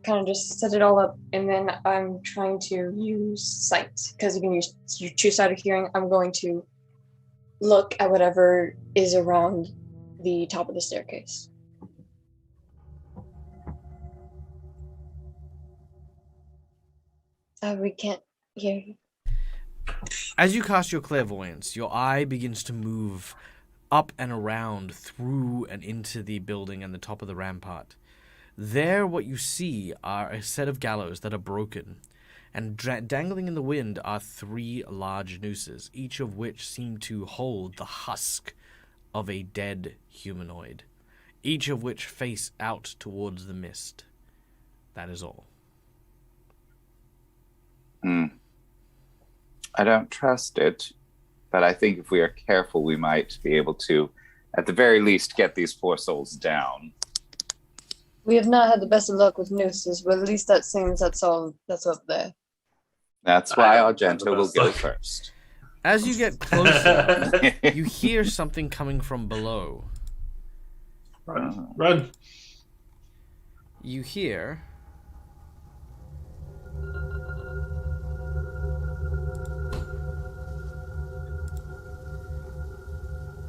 kind of just set it all up, and then I'm trying to use sight because you can use your two-sided hearing. I'm going to look at whatever is around the top of the staircase. We can't hear you. As you cast your clairvoyance, your eye begins to move up and around through and into the building and the top of the rampart. There, what you see are a set of gallows that are broken, and dangling in the wind are 3 large nooses, each of which seem to hold the husk of a dead humanoid, each of which face out towards the mist. That is all. I don't trust it, but I think if we are careful, we might be able to, at the very least, get these poor souls down. We have not had the best of luck with nooses, but at least that seems that's up there. That's why Argento will go first. As you get closer, you hear something coming from below. Run. You hear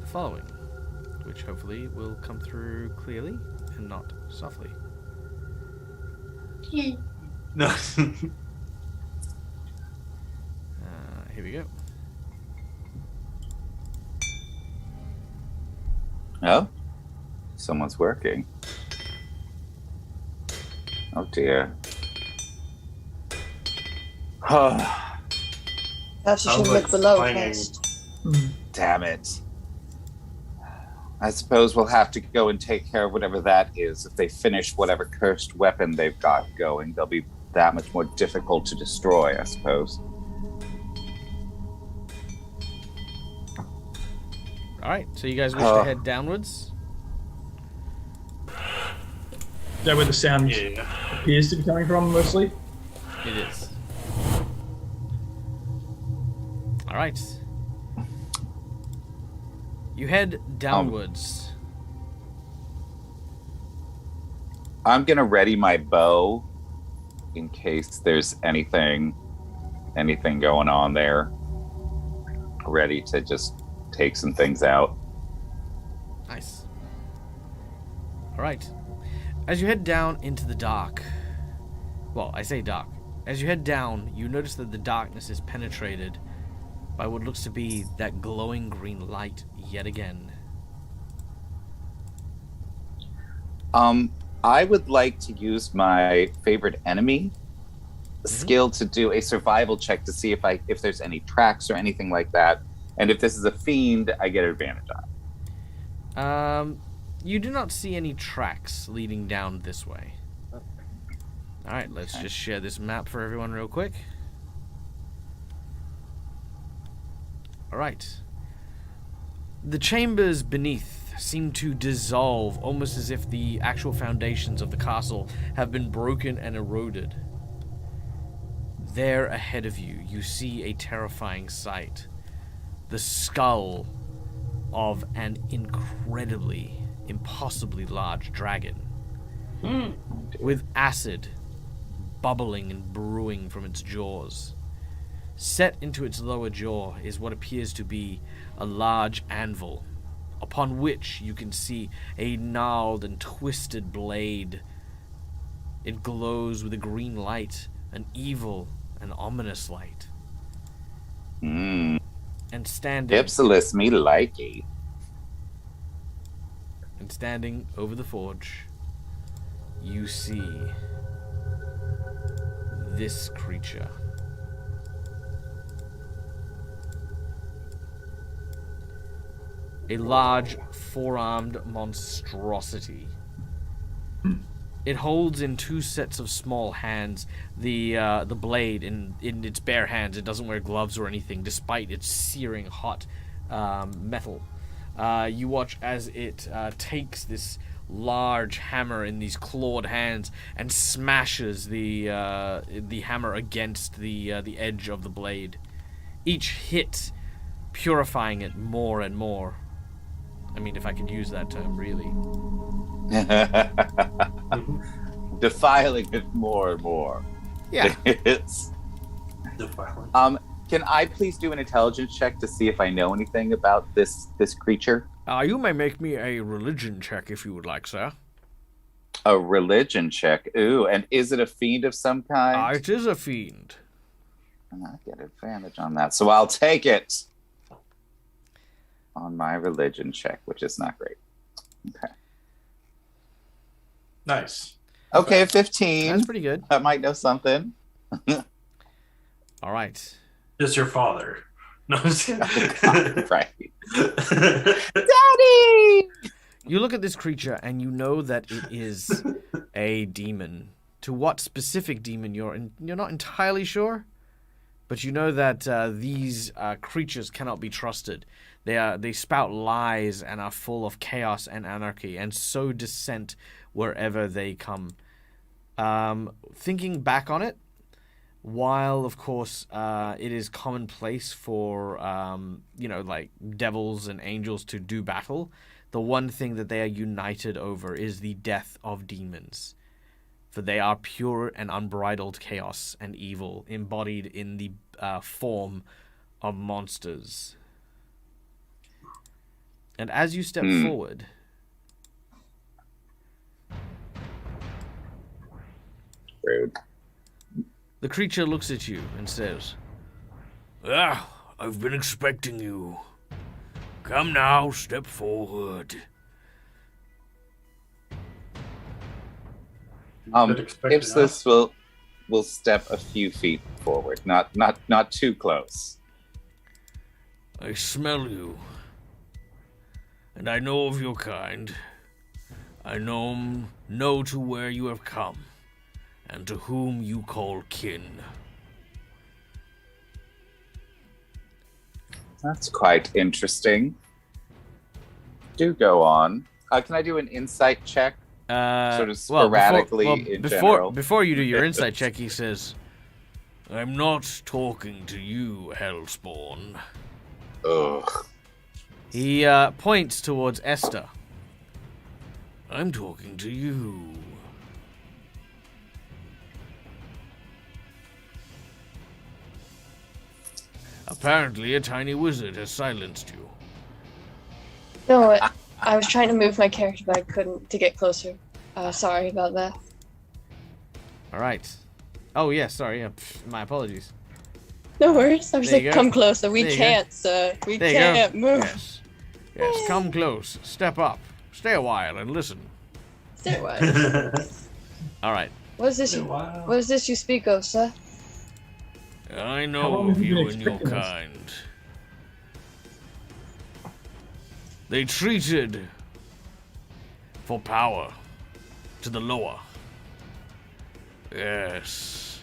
the following, which hopefully will come through clearly and not softly. No. Here we go. Oh, someone's working. Oh dear. Perhaps you Sounds should like look below clanging. first. Damn it. I suppose we'll have to go and take care of whatever that is. If they finish whatever cursed weapon they've got going, they'll be that much more difficult to destroy, I suppose. All right, so you guys wish to head downwards? Is that where the sound Yeah. appears to be coming from, mostly? It is. All right. You head downwards. I'm gonna ready my bow in case there's anything going on there. Ready to just take some things out. Nice. All right. As you head down into the dark, well, I say dark. As you head down, you notice that the darkness is penetrated by what looks to be that glowing green light yet again. I would like to use my favorite enemy skill to do a survival check to see if there's any tracks or anything like that. And if this is a fiend, I get advantage on it. You do not see any tracks leading down this way. Alright, let's just share this map for everyone real quick. Alright. The chambers beneath seem to dissolve, almost as if the actual foundations of the castle have been broken and eroded. There ahead of you, you see a terrifying sight. The skull of an incredibly, impossibly large dragon. With acid bubbling and brewing from its jaws. Set into its lower jaw is what appears to be a large anvil, upon which you can see a gnarled and twisted blade. It glows with a green light, an evil and ominous light. And standing... Ipsilis me likey. And standing over the forge, you see this creature. A large, four-armed monstrosity. It holds in two sets of small hands the blade in its bare hands. It doesn't wear gloves or anything, despite its searing hot metal. You watch as it takes this large hammer in these clawed hands and smashes the hammer against the edge of the blade. Each hit purifying it more and more. I mean, if I could use that term, really. Defiling it more and more. Yeah. It's... Defiling. Can I please do an intelligence check to see if I know anything about this creature? You may make me a religion check if you would like, sir. A religion check. Ooh, and is it a fiend of some kind? It is a fiend. I get advantage on that, so I'll take it on my religion check, which is not great. Okay. Nice. Okay, 15. That's pretty good. I might know something. All right. Just your father. No, I'm just kidding. Right. Daddy! You look at this creature and you know that it is a demon. To what specific demon you're not entirely sure, but you know that these creatures cannot be trusted. They spout lies and are full of chaos and anarchy, and sow dissent wherever they come. Thinking back on it, while of course it is commonplace for like devils and angels to do battle, the one thing that they are united over is the death of demons. For they are pure and unbridled chaos and evil, embodied in the form of monsters. And as you step forward, Rude. the creature looks at you and says, "Ah, I've been expecting you. Come now, step forward." Ipsilis will step a few feet forward, not too close. I smell you. And I know of your kind. I know to where you have come, and to whom you call kin. That's quite interesting. Do go on. Can I do an insight check? Sort of sporadically in general. Before you do your insight check, he says, I'm not talking to you, Hellspawn. Ugh. He points towards Esther. I'm talking to you. Apparently, a tiny wizard has silenced you. No, I was trying to move my character, but I couldn't to get closer. Sorry about that. All right. Oh, yeah, sorry. My apologies. No worries. I was There you like, go. come closer. We There you can't, sir. We There you can't go. move. Yes. Yes, come close. Step up. Stay a while and listen. Stay away. All right. What is this? Wow. What is this you speak of, sir? I How know long of have you you been and your expecting us? kind. They treated for power to the lower. Yes.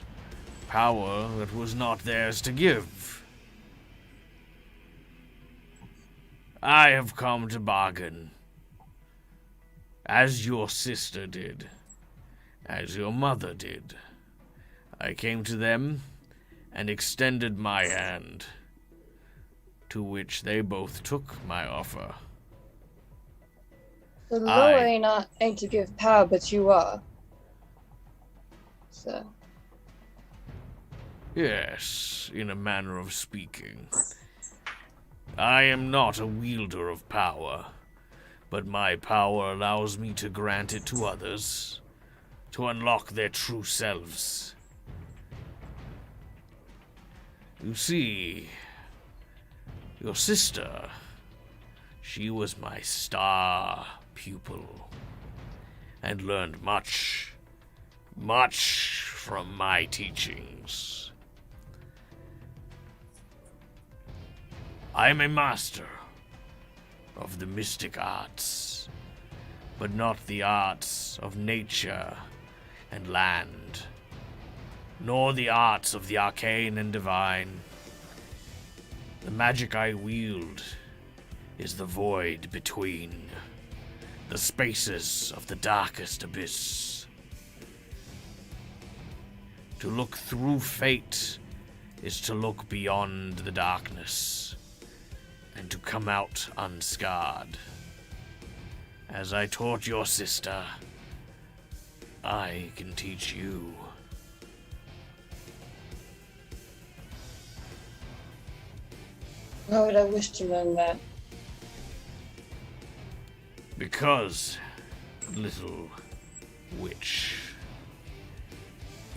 Power that was not theirs to give. I have come to bargain. As your sister did. As your mother did. I came to them and extended my hand, to which they both took my offer. The lower ain't to give power, but you are. So. Yes, in a manner of speaking. I am not a wielder of power, but my power allows me to grant it to others, to unlock their true selves. You see, your sister, she was my star pupil, and learned much from my teachings. I am a master of the mystic arts, but not the arts of nature and land, nor the arts of the arcane and divine. The magic I wield is the void between, the spaces of the darkest abyss. To look through fate is to look beyond the darkness, and to come out unscarred. As I taught your sister, I can teach you. Why would I wish to learn that? Because, little witch,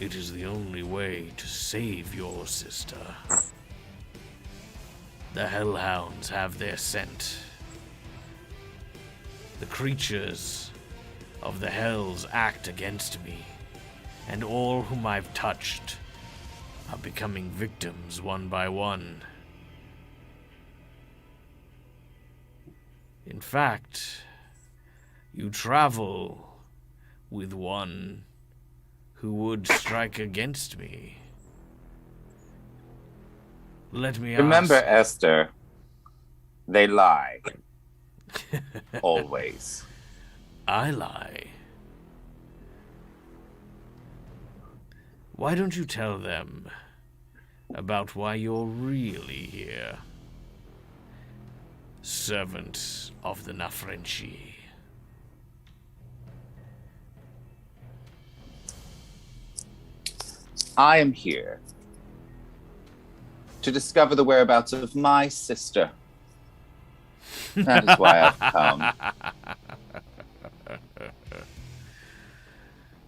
it is the only way to save your sister. The hellhounds have their scent. The creatures of the hells act against me, and all whom I've touched are becoming victims one by one. In fact, you travel with one who would strike against me. Let me Remember, ask. Esther, they lie. Always. I lie. Why don't you tell them about why you're really here? Servant of the Nafrenchi. I am here to discover the whereabouts of my sister. That is why I've come.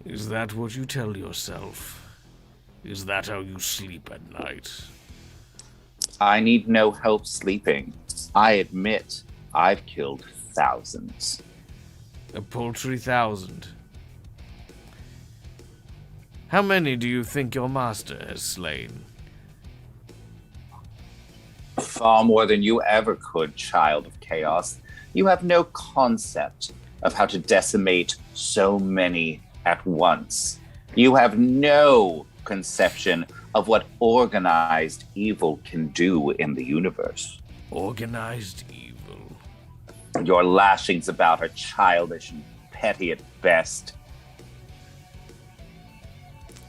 Is that what you tell yourself? Is that how you sleep at night? I need no help sleeping. I admit I've killed thousands. A paltry 1,000. How many do you think your master has slain? far more than you ever could, child of chaos. You have no concept of how to decimate so many at once. You have no conception of what organized evil can do in the universe. Organized evil. Your lashings about are childish and petty at best.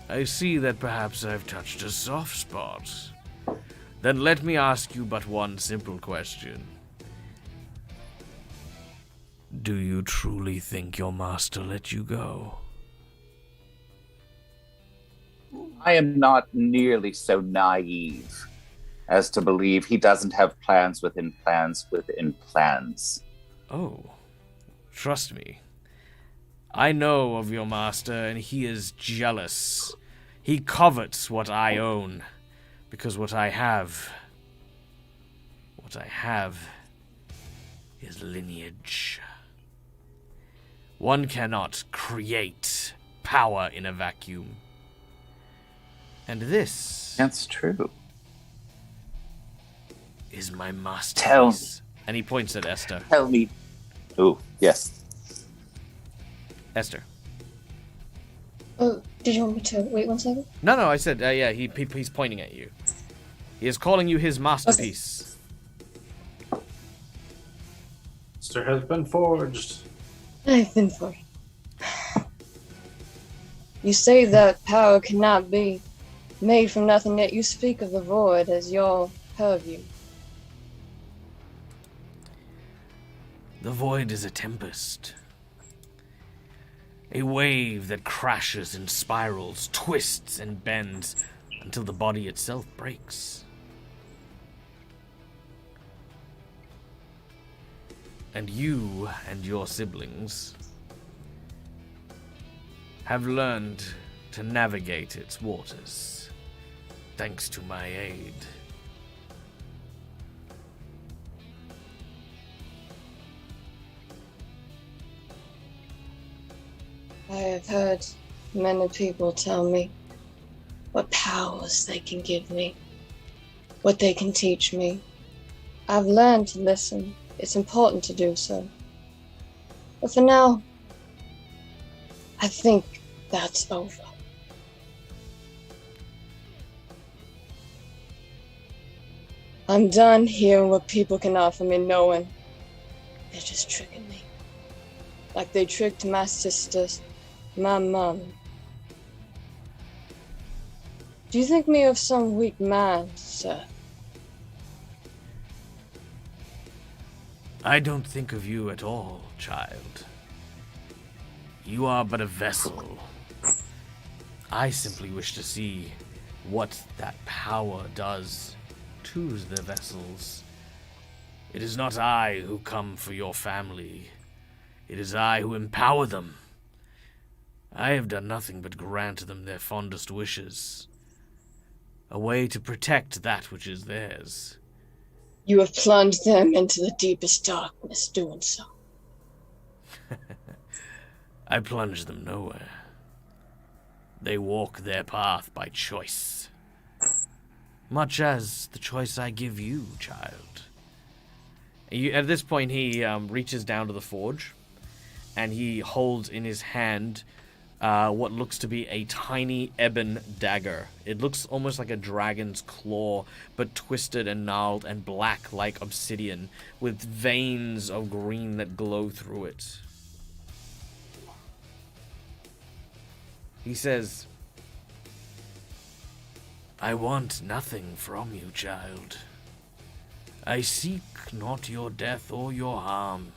I see that perhaps I've touched a soft spot. Then let me ask you but one simple question. Do you truly think your master let you go? I am not nearly so naive as to believe he doesn't have plans within plans within plans. Oh, trust me. I know of your master, and he is jealous. He covets what I own, because what I have is lineage. One cannot create power in a vacuum. And this That's true. is my masterpiece. And he points at Esther. Tell me. Oh, yes. Esther. Oh, did you want me to wait 1 second? No, I said, yeah, he's pointing at you. He is calling you his masterpiece. Master has been forged. I've been for it. You say that power cannot be made from nothing, yet you speak of the void as your purview. The void is a tempest. A wave that crashes and spirals, twists and bends until the body itself breaks. And you and your siblings have learned to navigate its waters, thanks to my aid. I have heard many people tell me what powers they can give me, what they can teach me. I've learned to listen. It's important to do so. But for now, I think that's over. I'm done hearing what people can offer me, knowing they're just tricking me. Like they tricked my sisters, my mom. Do you think me of some weak mind, sir? I don't think of you at all, child. You are but a vessel. I simply wish to see what that power does to the vessels. It is not I who come for your family. It is I who empower them. I have done nothing but grant them their fondest wishes. A way to protect that which is theirs. You have plunged them into the deepest darkness doing so. I plunge them nowhere. They walk their path by choice. Much as the choice I give you, child. At this point, he reaches down to the forge, and he holds in his hand what looks to be a tiny ebon dagger. It looks almost like a dragon's claw, but twisted and gnarled and black like obsidian, with veins of green that glow through it. He says, I want nothing from you, child. I seek not your death or your harm.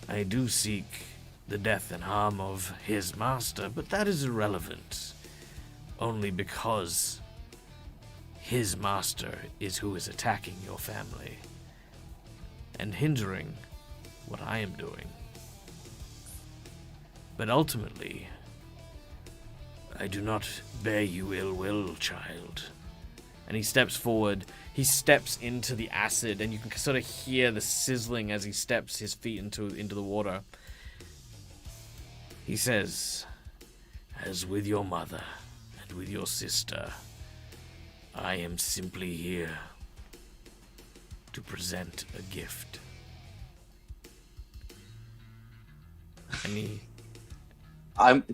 I do seek the death and harm of his master, but that is irrelevant. Only because his master is who is attacking your family and hindering what I am doing. But ultimately, I do not bear you ill will, child. And he steps forward. He steps into the acid, and you can sort of hear the sizzling as he steps his feet into the water. He says, as with your mother and with your sister, I am simply here to present a gift.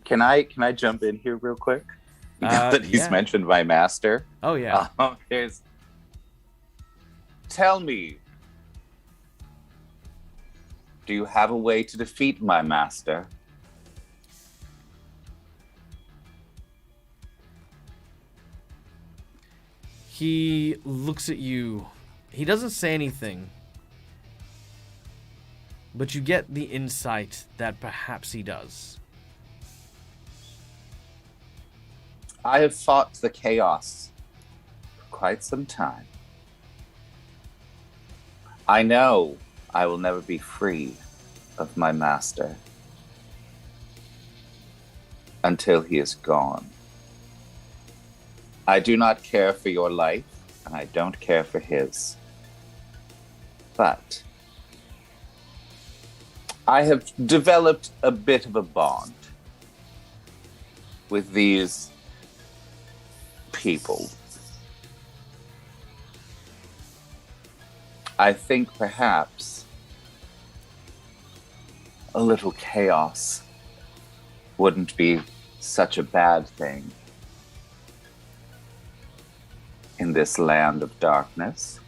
Can I jump in here real quick? Now that he's mentioned my master. Oh yeah. Tell me, do you have a way to defeat my master? He looks at you. He doesn't say anything. But you get the insight that perhaps he does. I have fought the chaos for quite some time. I know I will never be free of my master until he is gone. I do not care for your life, and I don't care for his. But I have developed a bit of a bond with these people. I think perhaps a little chaos wouldn't be such a bad thing in this land of darkness.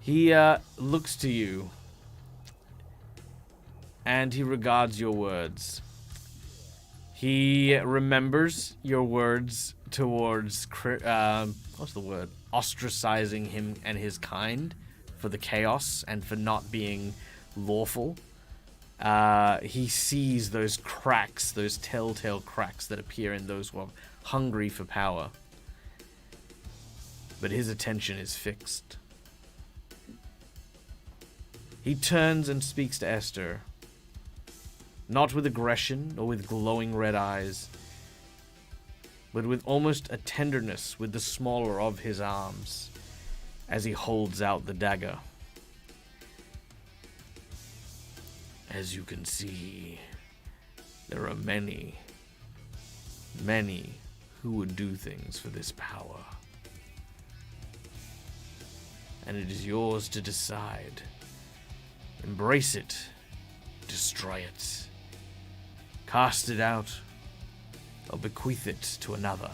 He looks to you, and he regards your words. He remembers your words towards, what's the word? Ostracizing him and his kind for the chaos and for not being lawful. He sees those cracks, those telltale cracks that appear in those who are hungry for power. But his attention is fixed. He turns and speaks to Esther, not with aggression or with glowing red eyes, but with almost a tenderness with the smaller of his arms as he holds out the dagger. As you can see, there are many, many who would do things for this power. And it is yours to decide. Embrace it, destroy it, cast it out, or bequeath it to another.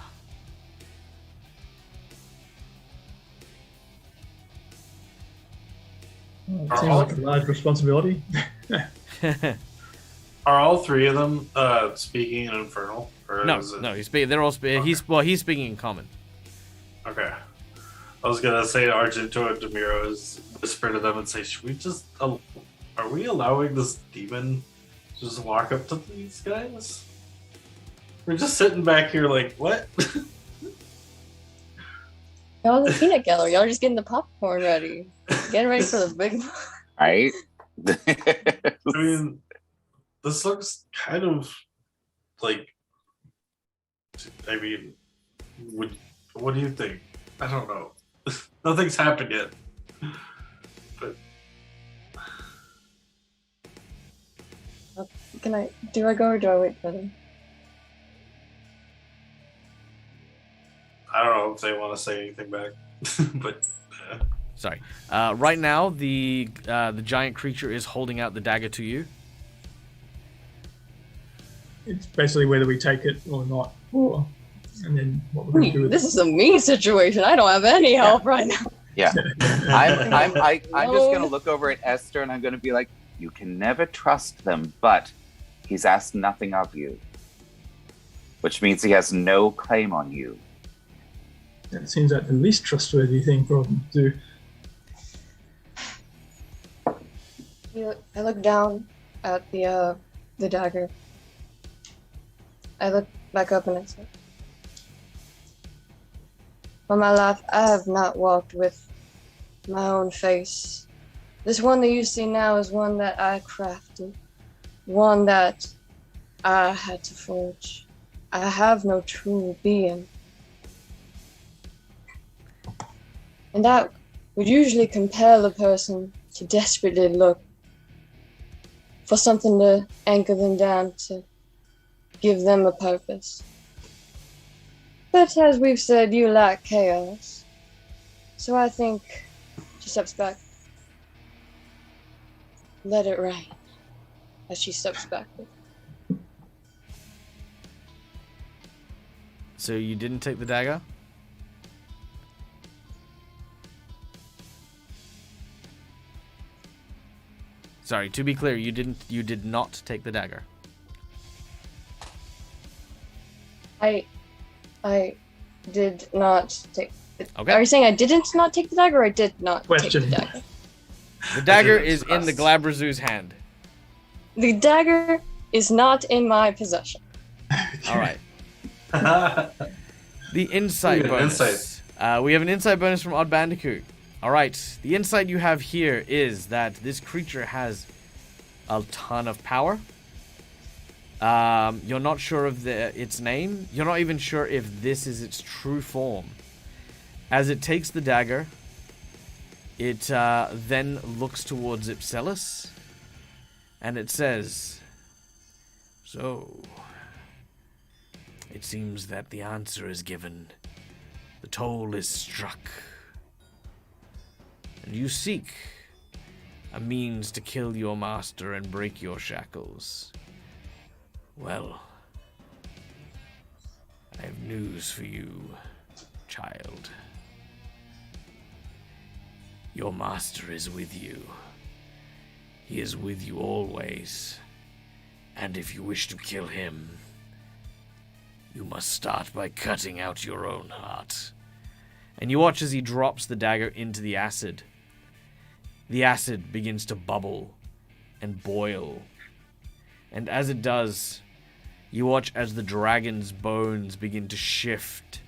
Seems like a large responsibility. Are all three of them speaking in Infernal? Or No, is it... no, he's speaking. They're all speaking. Okay. He's speaking in common. Okay. I was gonna say to Argento and Demiro is whisper to them and say, "Should we just? Are we allowing this demon to just walk up to these guys? We're just sitting back here like, what?" Y'all the peanut gallery. Y'all are just getting the popcorn ready. Getting ready for the big Right? I mean, this looks kind of like. I mean, what do you think? I don't know. Nothing's happened yet. But do I go or do I wait for them? I don't know if they want to say anything back. But Sorry. Right now, the giant creature is holding out the dagger to you. It's basically whether we take it or not, and then what we're going to do with This is a me situation. I don't have any help right now. Yeah. I'm just going to look over at Esther and I'm going to be like, you can never trust them, but he's asked nothing of you. Which means he has no claim on you. That seems like the least trustworthy thing for them to do. I look down at the dagger. I look back up and I say, "For my life, I have not walked with my own face. This one that you see now is one that I crafted, one that I had to forge. I have no true being. And that would usually compel a person to desperately look for something to anchor them down, to give them a purpose. But as we've said, you lack chaos. So I think she steps back. Let it rain. As she steps back. So you didn't take the dagger? Sorry, to be clear, you did not take the dagger. I did not take the Okay. Are you saying I didn't not take the dagger or I did not Question. take the dagger? The dagger is in the Glabrazu's hand. The dagger is not in my possession. All right. The insight Ooh, bonus. insight. We have an insight bonus from Odd Bandicoot. All right. The insight you have here is that this creature has a ton of power. You're not sure of its name. You're not even sure if this is its true form. As it takes the dagger, it then looks towards Ipselis, and it says, "So, it seems that the answer is given. The toll is struck. And you seek a means to kill your master and break your shackles. Well, I have news for you, child. Your master is with you. He is with you always. And if you wish to kill him, you must start by cutting out your own heart." And you watch as he drops the dagger into the acid. The acid begins to bubble and boil. And as it does, you watch as the dragon's bones begin to shift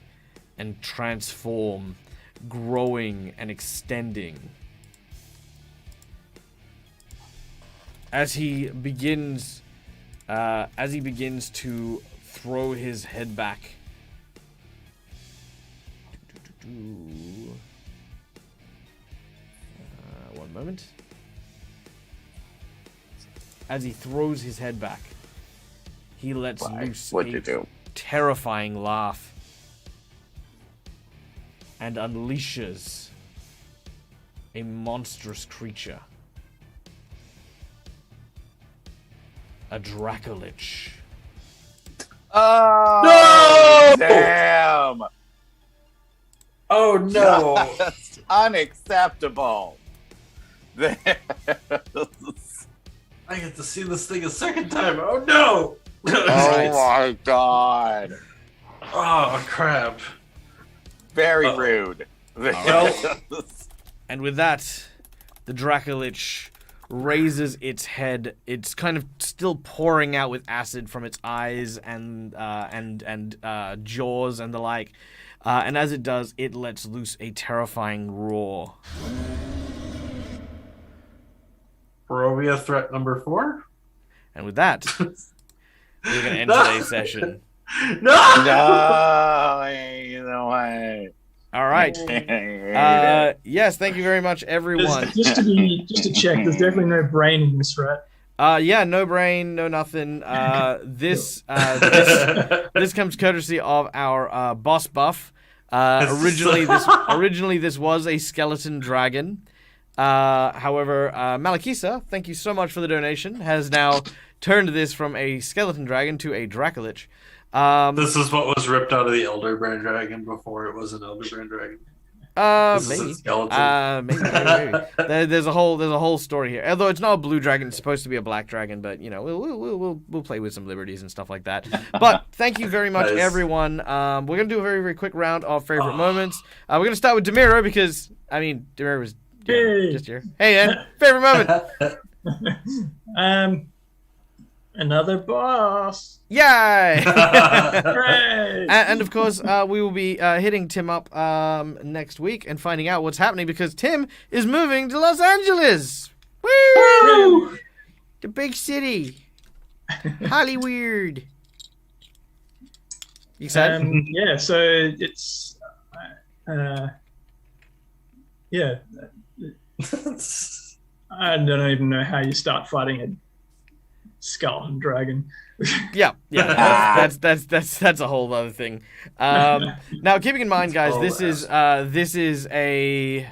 and transform, growing and extending. As he begins to throw his head back. One moment. As he throws his head back, he lets loose What'd you a do? terrifying laugh and unleashes a monstrous creature. A Dracolich. Oh, no! Damn! Oh no! That's unacceptable. I get to see this thing a second time. Oh no! Oh my god. Oh crap! Very rude. Well- And with that, the Dracolich raises its head. It's kind of still pouring out with acid from its eyes and jaws and the like. And as it does, it lets loose a terrifying roar. Barovia threat number 4? And with that, we're going to end today's session. No! No, ain't no way. All right. Yes, thank you very much, everyone. Just to check, there's definitely no brain in this, right? Yeah, no brain, no nothing. This comes courtesy of our boss buff. Originally this was a skeleton dragon. However, Malakisa, thank you so much for the donation, has now turned this from a skeleton dragon to a Dracolich. This is what was ripped out of the Elderbrand dragon before it was an Elderbrand dragon. This is a Maybe. skeleton. Maybe. There's a whole story here. Although it's not a blue dragon, it's supposed to be a black dragon. But you know, we'll play with some liberties and stuff like that. But thank you very much, Nice. everyone. We're gonna do a very, very quick round of favorite moments. We're gonna start with Demiro because Demiro was Hey. just here. Hey, Ed, favorite moment. Another boss. Yay! Hooray! And of course, we will be hitting Tim up next week and finding out what's happening because Tim is moving to Los Angeles. Woo! The big city. Hollywood. You excited? Yeah, so it's yeah. I don't even know how you start fighting skull and dragon. Yeah, that's a whole other thing. Now, keeping in mind, guys, this is a.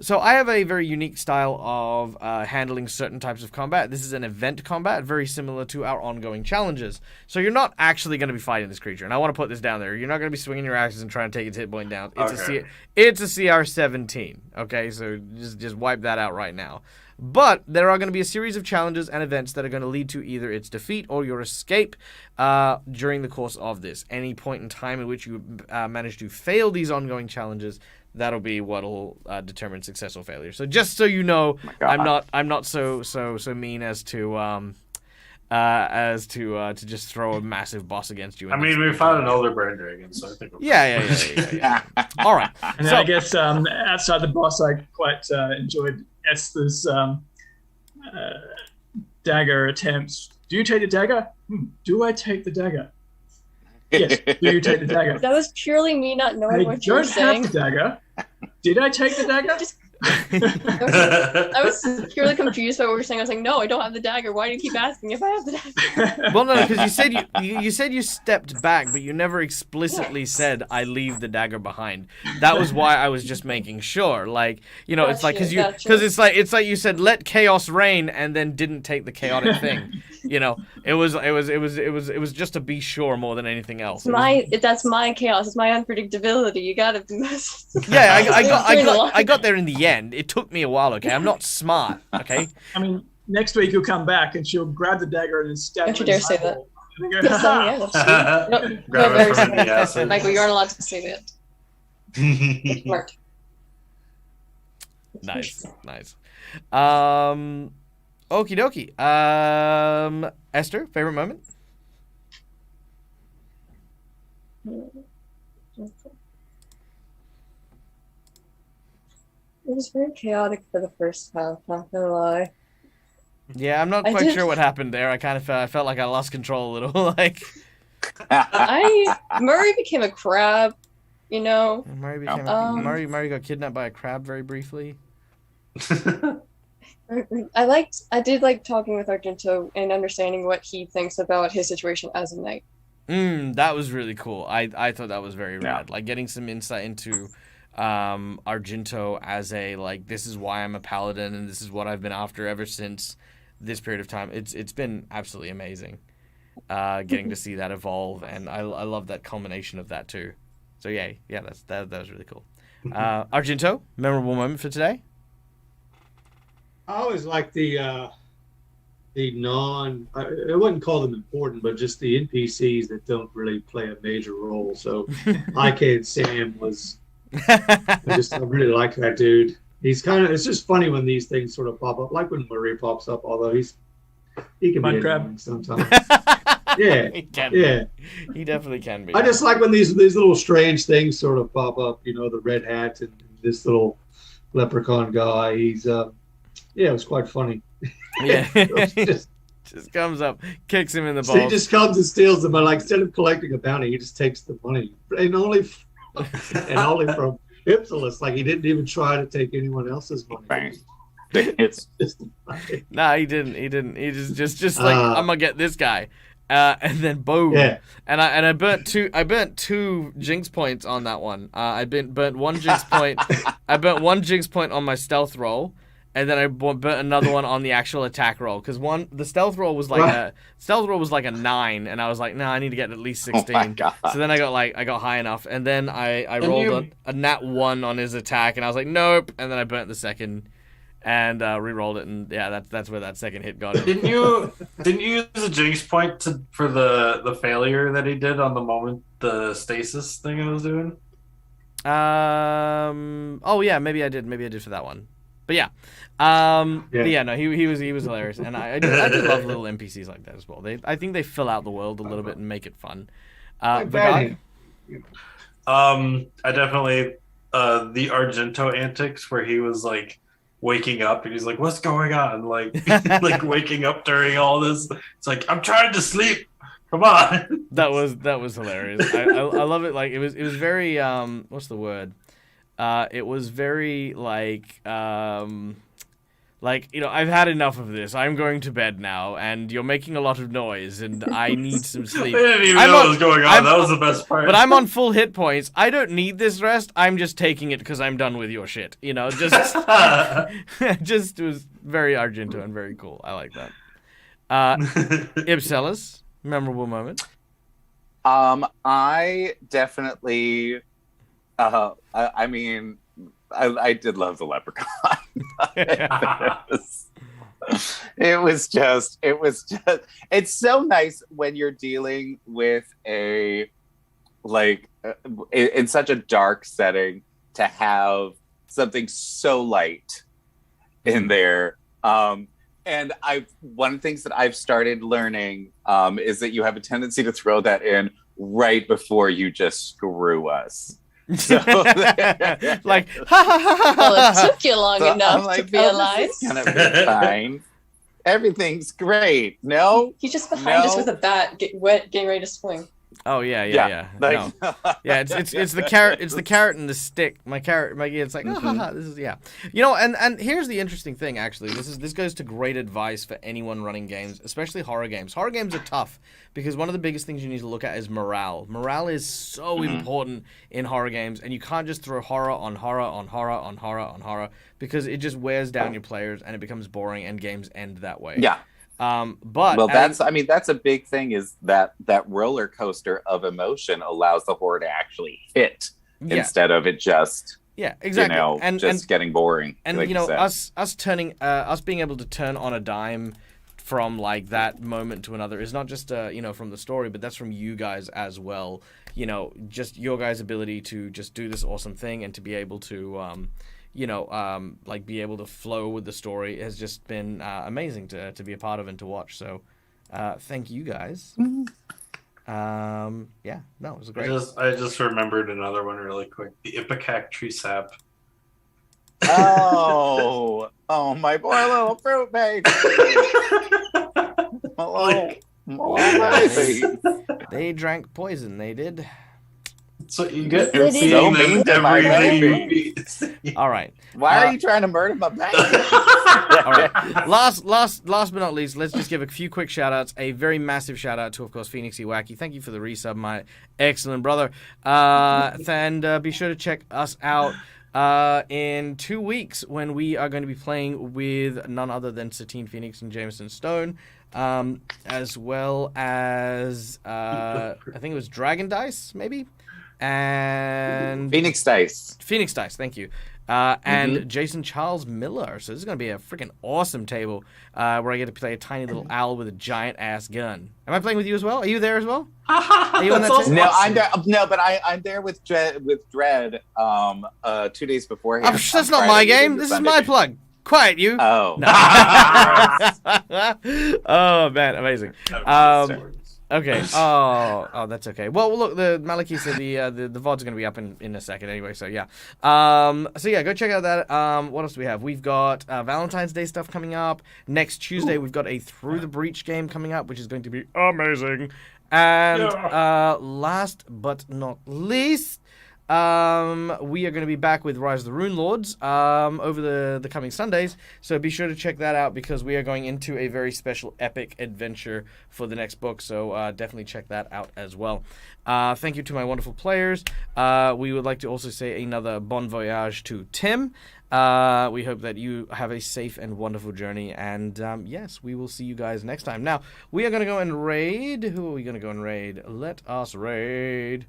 So I have a very unique style of handling certain types of combat. This is an event combat, very similar to our ongoing challenges. So you're not actually going to be fighting this creature, and I want to put this down there. You're not going to be swinging your axes and trying to take its hit point down. It's a CR-17. Okay, so just wipe that out right now. But there are going to be a series of challenges and events that are going to lead to either its defeat or your escape during the course of this. Any point in time in which you manage to fail these ongoing challenges, that'll be what'll determine success or failure. So just so you know, I'm not so mean as to just throw a massive boss against you. I mean, we found an older brain dragon, so I think. Yeah. All right. And then I guess outside the boss, I quite enjoyed Esther's dagger attempts. Do you take the dagger? Do I take the dagger? Yes. Do you take the dagger? That was purely me not knowing what you were saying. I don't have the dagger. Did I take the dagger? I was purely confused by what you were saying. I was like, no, I don't have the dagger. Why do you keep asking if I have the dagger? Well, no, because you said you stepped back, but you never explicitly said I leave the dagger behind. That was why I was just making sure. Like, you know, it's like because it's like you said let chaos reign and then didn't take the chaotic thing. You know, it was just to be sure more than anything else. That's my chaos. It's my unpredictability. You gotta. Yeah, I got there in the end. It took me a while, okay? I'm not smart, okay? I mean, next week you'll come back and she'll grab the dagger and stab Don't you dare say that. And then go, no, Michael, you aren't allowed to say that. Smart. Nice. Okie dokie. Esther, favorite moment? It was very chaotic for the first half, not gonna lie. Yeah, I'm not quite sure what happened there. I felt like I lost control a little. Like Murray became a crab, you know. Murray got kidnapped by a crab very briefly. I did like talking with Argento and understanding what he thinks about his situation as a knight. That was really cool. I thought that was very rad. Like getting some insight into Argento as a like this is why I'm a paladin and this is what I've been after ever since this period of time. It's been absolutely amazing getting to see that evolve, and I love that culmination of that too. So that was really cool. Argento, memorable moment for today? I always like the I wouldn't call them important, but just the NPCs that don't really play a major role. So Ike and Sam was I really like that dude. He's it's just funny when these things sort of pop up, like when Murray pops up, although he can be annoying sometimes. Yeah. He can be. He definitely can be. I just like when these little strange things sort of pop up, you know, the red hat and this little leprechaun guy. He's it was quite funny. Yeah. just comes up, kicks him in the balls. So he just comes and steals them, but like instead of collecting a bounty, he just takes the money. And only from Ipsilis, like he didn't even try to take anyone else's money. Right. Nah, he didn't. He just like I'm gonna get this guy, and then boom. Yeah. And I burnt two jinx points on that one. I burnt one jinx point. I burnt one jinx point on my stealth roll, and then I burnt another one on the actual attack roll because the stealth roll was like a 9, and I was like, nah, I need to get at least 16. Oh my God. So then I got high enough, and then I rolled a nat 1 on his attack, and I was like, nope, and then I burnt the second, and re-rolled it, and yeah, that's where that second hit got it. Didn't you use a jinx point for the failure that he did on the moment the stasis thing I was doing? Oh yeah, maybe I did for that one. But yeah. But yeah, no, he was hilarious, and I do love little NPCs like that as well. I think they fill out the world a little bit and make it fun. I definitely the Argento antics where he was like waking up and he's like, "What's going on?" Like like waking up during all this. It's like, I'm trying to sleep. Come on. That was hilarious. I love it. Like it was very what's the word? It was very like Like, I've had enough of this. I'm going to bed now, and you're making a lot of noise, and I need some sleep. I didn't even know what was going on. That was the best part. But I'm on full hit points. I don't need this rest. I'm just taking it because I'm done with your shit. Just it was very Argento and very cool. I like that. Ibselis, memorable moment. I definitely. I mean, I did love the leprechaun. It was just. It's so nice when you're dealing with in such a dark setting to have something so light in there. And one of the things that I've started learning is that you have a tendency to throw that in right before you just screw us. So, like, ha ha ha ha. Well, it took you long so enough I'm like, to realize. This is gonna be fine. Everything's great. No, He's just behind us with a bat, getting ready to swing. Oh yeah. Like, No. Yeah, it's the carrot. It's the carrot and the stick. My carrot. It's like, this is And here's the interesting thing. Actually, this goes to great advice for anyone running games, especially horror games. Horror games are tough because one of the biggest things you need to look at is morale. Morale is so important in horror games, and you can't just throw horror on horror on horror on horror on horror because it just wears down your players and it becomes boring, and games end that way. Yeah. That's a big thing, is that roller coaster of emotion allows the horror to actually hit instead of it just exactly getting boring. And like us being able to turn on a dime from like that moment to another is not just from the story, but that's from you guys as well. Just your guys' ability to just do this awesome thing and to be able to be able to flow with the story has just been amazing to be a part of and to watch. So, thank you guys. It was great. I just remembered another one really quick. The Ipecac tree sap. Oh, my poor little fruit baby. They drank poison. They did. So you get You're so mean to my baby. All right. Why are you trying to murder my baby? All right. Last but not least, let's just give a few quick shout outs. A very massive shout out to, of course, Phoenixy Wacky. Thank you for the resub, my excellent brother. And be sure to check us out in 2 weeks when we are going to be playing with none other than Satine Phoenix and Jameson Stone. As well as I think it was Dragon Dice, maybe? And Phoenix Dice, thank you. And Jason Charles Miller. So this is going to be a freaking awesome table where I get to play a tiny little owl with a giant ass gun. Am I playing with you as well? Are you there as well? Are you on that table? No, I'm there. No, but I'm there with Dread. 2 days beforehand. That's not my game. This is my plug. Quiet, you. Oh. No. Oh man, amazing. Okay. Oh, that's okay. Well, look, the Maliki said the VOD's going to be up in a second anyway. So yeah. Go check out that. What else do we have? We've got Valentine's Day stuff coming up next Tuesday. We've got a Through the Breach game coming up, which is going to be amazing. And last but not least, we are going to be back with Rise of the Rune Lords over the coming Sundays, so be sure to check that out because we are going into a very special epic adventure for the next book, so definitely check that out as well. Thank you to my wonderful players. We would like to also say another bon voyage to Tim. We hope that you have a safe and wonderful journey, and yes, we will see you guys next time. Now, we are going to go and raid. Who are we going to go and raid? Let us raid.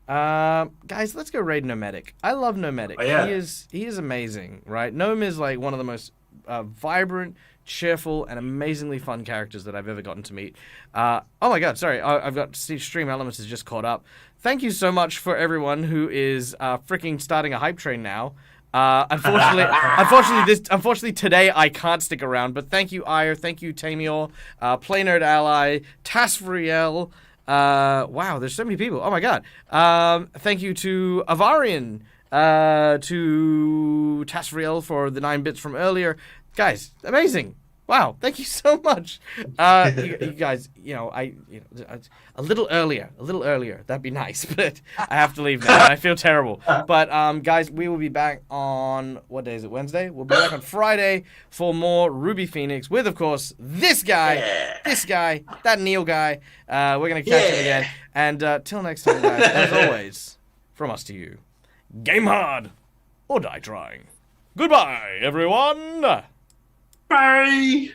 Guys, let's go raid Nomadic. I love Nomadic. Oh, yeah. He is amazing, right? Gnome is like one of the most vibrant, cheerful, and amazingly fun characters that I've ever gotten to meet. Oh my god, sorry, I've got Stream Elements has just caught up. Thank you so much for everyone who is freaking starting a hype train now. Unfortunately today I can't stick around, but thank you, Ire, thank you, Tamior, Play Nerd Ally, Tasfriel. Wow, there's so many people. Oh my god. Thank you to Avarian, to Tasriel for the 9 bits from earlier. Guys, amazing. Wow, thank you so much. You guys, a little earlier. That'd be nice, but I have to leave now. I feel terrible. But guys, we will be back on, what day is it? Wednesday? We'll be back on Friday for more Ruby Phoenix with, of course, this guy, that Neil guy. We're going to catch him again. And till next time, guys, as always, from us to you, game hard or die trying. Goodbye, everyone. Bye.